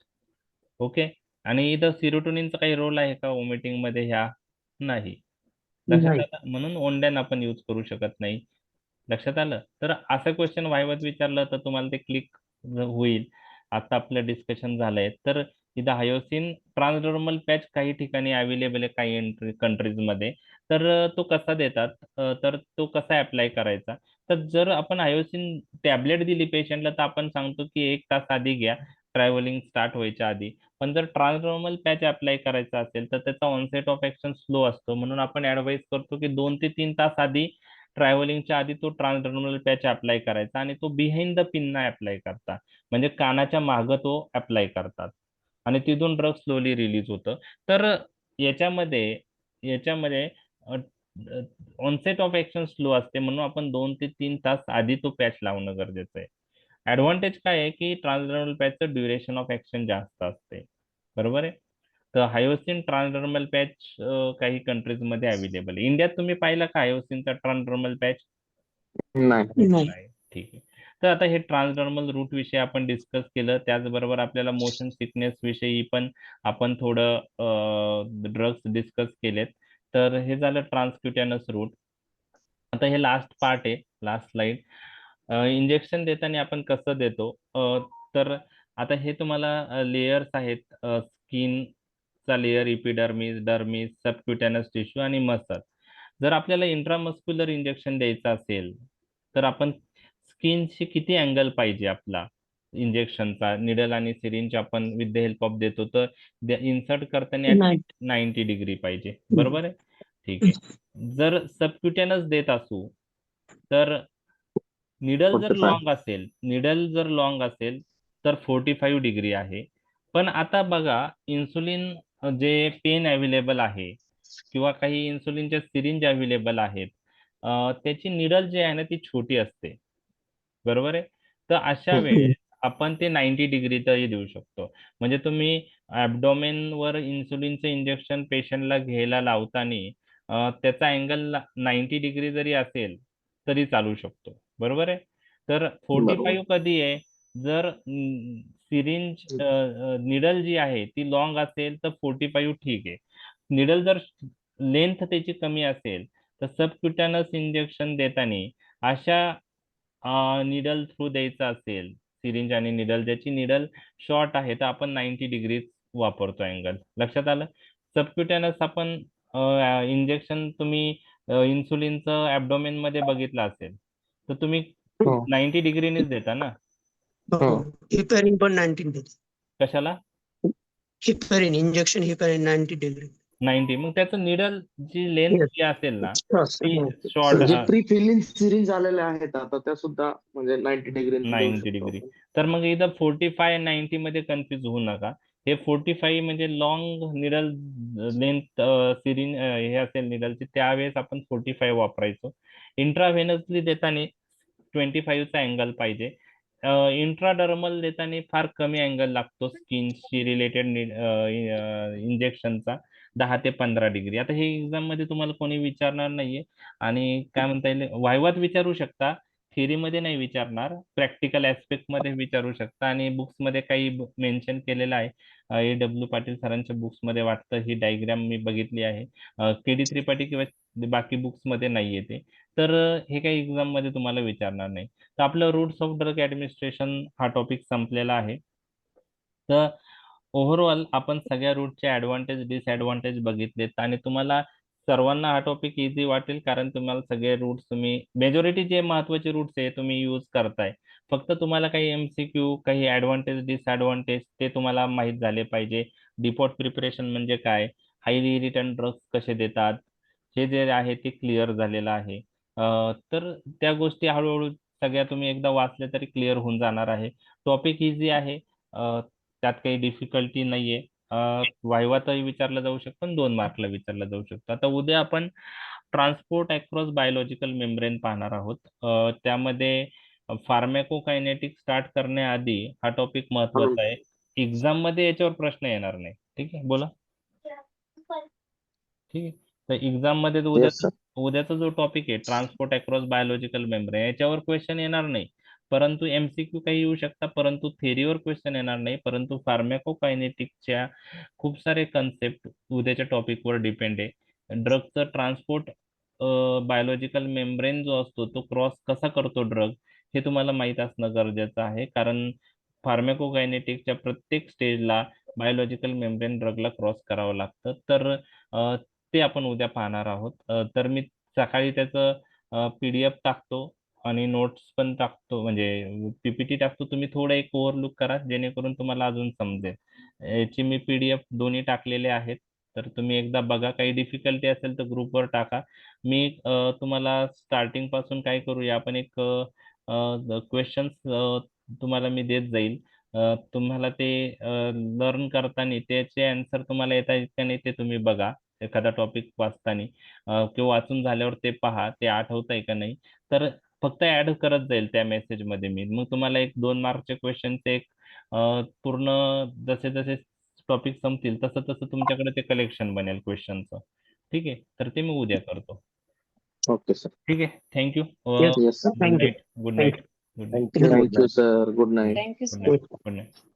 ओके. आणि इथं सिरोटोनिनचा काही रोल आहे का ओमिटिंग मध्ये? ह्या नाही. लक्षात नाही. आलं? म्हणून ओंडॅन आपण यूज करू शकत नाही. लक्षात आलं? तर असं क्वेश्चन वायवात विचारलं तर तुम्हाला ते क्लिक होईल. आता आपलं डिस्कशन झालंय. तर इथं हायोसिन ट्रान्सडर्मल पॅच काही ठिकाणी अवेलेबल आहे काही कंट्रीज मध्ये. तर तो कसा देतात? तर तो कसा अप्लाय करायचा? तर जर आपण हायोसिन टॅबलेट दिली पेशंटला तर आपण सांगतो की 1 तास आधी घ्या, ट्रॅव्हलिंग स्टार्ट व्हायच्या आधी. पण जर ट्रान्सडर्मल पॅच अप्लाय करायचा असेल तर त्याचा ऑनसेट ऑफ ऍक्शन स्लो असतो, म्हणून आपण ऍडवाइस करतो की 2 ते 3 तास आधी, ट्रॅव्हलिंगच्या आधी तो ट्रान्सडर्मल पॅच अप्लाय करायचा आणि तो बिहाइंड द पिनना अप्लाय करता, म्हणजे कानाच्या मागं तो अप्लाय करतात आणि तिथून ड्रग स्लोली रिलीज होतं. तर याच्यामध्ये याच्यामध्ये ऑनसेट ऑफ ऍक्शन स्लो असते, म्हणून आपण 2 ते 3 तास आधी तो पॅच लावणं गरजेचं आहे. ऍडव्हान्टेज काय आहे की ट्रान्सडर्मल पॅचचं ड्युरेशन ऑफ ऍक्शन जास्त असते. बरोबर आहे. तर हायोसिन ट्रान्सडर्मल पॅच काही कंट्रीज मध्ये अवेलेबल आहे. इंडियात तुम्ही पाहिला का हायोसिनचा ट्रान्सडर्मल पॅच? नाही. नाही. नाही. ठीक आहे. तर आता हे ट्रान्सडर्मल रूट विषयी आपण डिस्कस केलं. त्याचबरोबर आपल्याला मोशन सिकनेस विषयी पण आपण थोडं ड्रग्स डिस्कस केलेत. तर हे झालं ट्रान्सक्युटॅनस रूट. आता हे लास्ट पार्ट आहे, लास्ट स्लाइड. इंजेक्शन देताना आपण कसं देतो? तर आता हे तुम्हाला लेयर्स आहेत, स्किनचा लेयर, इपिडर्मिस, डर्मिस, सबक्युटॅनस टिश्यू आणि मसल. जर आपल्याला इंट्रामस्क्युलर इंजेक्शन द्यायचं असेल तर आपण स्किनशी किती अँगल पाहिजे आपला इंजेक्शनचा, निडल आणि सिरिंज आपण विथ द हेल्प ऑफ देतो तर इन्सर्ट करताना नाही. 90 डिग्री पाहिजे. बरोबर आहे. ठीक आहे. जर सबक्युटेनस देत असू तर निडल जर 45. लॉंग असेल, निडल जर लॉंग असेल तर 45 डिग्री आहे. पण आता बघा, इन्सुलिन जे पेन अवेलेबल आहे किंवा काही इन्सुलिनच्या सिरिंज अवेलेबल आहेत, त्याची निडल जी आहे ना ती छोटी असते. बरोबर आहे. तर अशा वेळेस आपण ते 90 डिग्रीतही देऊ शकतो. म्हणजे तुम्ही ऍबडोमेन वर इन्सुलिनचं इंजेक्शन पेशंटला घ्यायला लावताना त्याचा अँगल 90 डिग्री जरी असेल तरी चालू शकतो. बरोबर आहे. तर 45 कधी आहे? जर सिरिंज निडल जी आहे ती लॉंग असेल तर 45 ठीक आहे. निडल जर लेंथ त्याची कमी असेल तर सबक्युटॅनस इंजेक्शन देताना अशा निडल थ्रू द्यायचा असेल, सिरिंज आणि निडल, ज्याची निडल शॉर्ट आहे तर आपण 90 डिग्री वापरतो अँगल. लक्षात आलं? सबक्युटॅनस आपण इंजेक्शन तुम्ही इन्सुलिनचं ऍबडोमेन मध्ये बघितलं असेल तर तुम्ही हो. 90 डिग्रीनेच देता ना. हो. हिपॅरिन पण 19 डिग्री. कशाला? Heparin injection, heparin 90 degree. 90. मग त्याचं निडल जी लेंथ Yes. जी असेल ना Yes. ती Yes. शॉर्ट, जे प्री फिलिंग सिरिंज आलेल्या आहेत आता त्या सुद्धा म्हणजे 90 डिग्री देऊ 90 शकतो डिग्री. आपण. तर मग इथं 45 90 मध्ये कन्फ्युज होऊ नका. हे 45 म्हणजे लॉंग निडल लेंथ सिरिंज हे असेल निडलची, त्यावेळेस आपण 45 वापरायचो. इंट्राव्हेनसली देताना 25 चा अँगल पाहिजे. इंट्राडर्मल देताना फार कमी अँगल लागतो स्किनशी रिलेटेड इंजेक्शनचा, 10 ते 15 डिग्री. आता हे एक्झाम मध्ये तुम्हाला कोणी विचारणार नाहीये आणि काय म्हणता येईल, वायवात विचारू शकता, थिअरी मध्ये नाही विचारणार, प्रॅक्टिकल ऍस्पेक्ट मध्ये विचारू शकता. आणि बुक्स मध्ये काही मेन्शन केलेलं आहे, A.W. पाटील सरांच्या बुक्स मध्ये वाटतं ही डायग्राम मी बघितली आहे. के.डी. त्रिपाठी किंवा बाकी बुक्स मध्ये नाहीये ते. तर हे काही एक्झाम मध्ये तुम्हाला विचारणार नाही. तर आपलं रूट्स ऑफ ड्रग ऍडमिनिस्ट्रेशन हा टॉपिक संपलेला आहे. तर ओव्हरऑल आपण सगळ्या रूटचे ऍडव्हान्टेज डिसएडव्हान्टेज बघितलेत आणि तुम्हाला सर्वांना हा टॉपिक इझी वाटेल, कारण तुम्हाला सगळे रूट्स, तुम्ही मेजॉरिटी जे महत्वाचे रूट्स आहे तुम्ही यूज करताय. फक्त तुम्हाला काही एमसीक्यू, काही ऍडव्हान्टेज डिसएडव्हान्टेज ते तुम्हाला माहीत झाले पाहिजे. डिपॉट प्रिपरेशन म्हणजे काय, हायली इरिटंट ड्रग्स कसे देतात, हे जे आहे ते क्लिअर झालेलं आहे. तर त्या गोष्टी हळूहळू सगळ्या तुम्ही एकदा वाचल्या तरी क्लिअर होऊन जाणार आहे. टॉपिक इझी आहे, त्यात काही डिफिकल्टी नाहीये. वायवातही विचारलं जाऊ शकतं आणि 2 मार्कला विचारलं जाऊ शकतं. आता उद्या आपण ट्रान्सपोर्ट अक्रॉस बायोलॉजिकल मेम्ब्रेन पाहणार आहोत. त्यामध्ये फार्मॅकोकायनेटिक स्टार्ट करण्याआधी हा टॉपिक महत्वाचा आहे. एक्झाम मध्ये याच्यावर प्रश्न येणार नाही. ठीक आहे, बोला. ठीक आहे. तर एक्झाम मध्ये Yes, sir. उद्याचा जो टॉपिक आहे ट्रान्सपोर्ट अक्रॉस बायोलॉजिकल मेम्ब्रेन, याच्यावर क्वेश्चन येणार नाही. परंतु MCQ काही येऊ शकतात, परंतु थेरीवर क्वेश्चन येणार नाही. परंतु फार्मॅकोकायनेटिक्सच्या खूप सारे कन्सेप्ट उद्याच्या टॉपिकवर डिपेंड आहे. ड्रगचं ट्रान्सपोर्ट बायोलॉजिकल मेम्ब्रेन जो असतो तो क्रॉस कसा करतो ड्रग, हे तुम्हाला माहित असणं गरजेचं आहे. कारण फार्मॅकोकायनेटिक्सच्या प्रत्येक स्टेजला बायोलॉजिकल मेम्ब्रेन ड्रगला क्रॉस करावं लागतं. तर ते आपण उद्या पाहणार आहोत. तर मी सकाळी त्याचं PDF टाकतो आणि नोट्स पण टाकतो, म्हणजे PPT टाकतो. तुम्ही थोडं एक ओव्हरलुक करा जेणेकरून तुम्हाला अजून समजेल. याची मी PDF दोन्ही टाकलेले आहेत, तर तुम्ही एकदा बघा. काही डिफिकल्टी असेल तर ग्रुपवर टाका. मी तुम्हाला स्टार्टिंग पासून काय करूया आपण, एक क्वेश्चन्स तुम्हाला मी देत जाईल. तुम्हाला ते लर्न करताना त्याचे आन्सर तुम्हाला येतात का नाही ते तुम्ही बघा. एखादा टॉपिक वाचताना किंवा वाचून झाल्यावर ते पहा, ते आठवतंय का नाही. तर फक्त ऍड करत जाईल त्या मेसेजमध्ये मी. मग तुम्हाला एक 2 मार्कचे क्वेश्चनचे एक पूर्ण जसे जसे टॉपिक संपतील तसं तसं तुमच्याकडे ते कलेक्शन बनेल क्वेश्चनचं. ठीक आहे, तर ते मी उद्या करतो. Okay sir. ठीक आहे, thank you. Yes, yes sir. Good thank you. Night. Good night. Good night. Thank you. Thank you sir. Good night. Thank you, good sir. Night. Good night.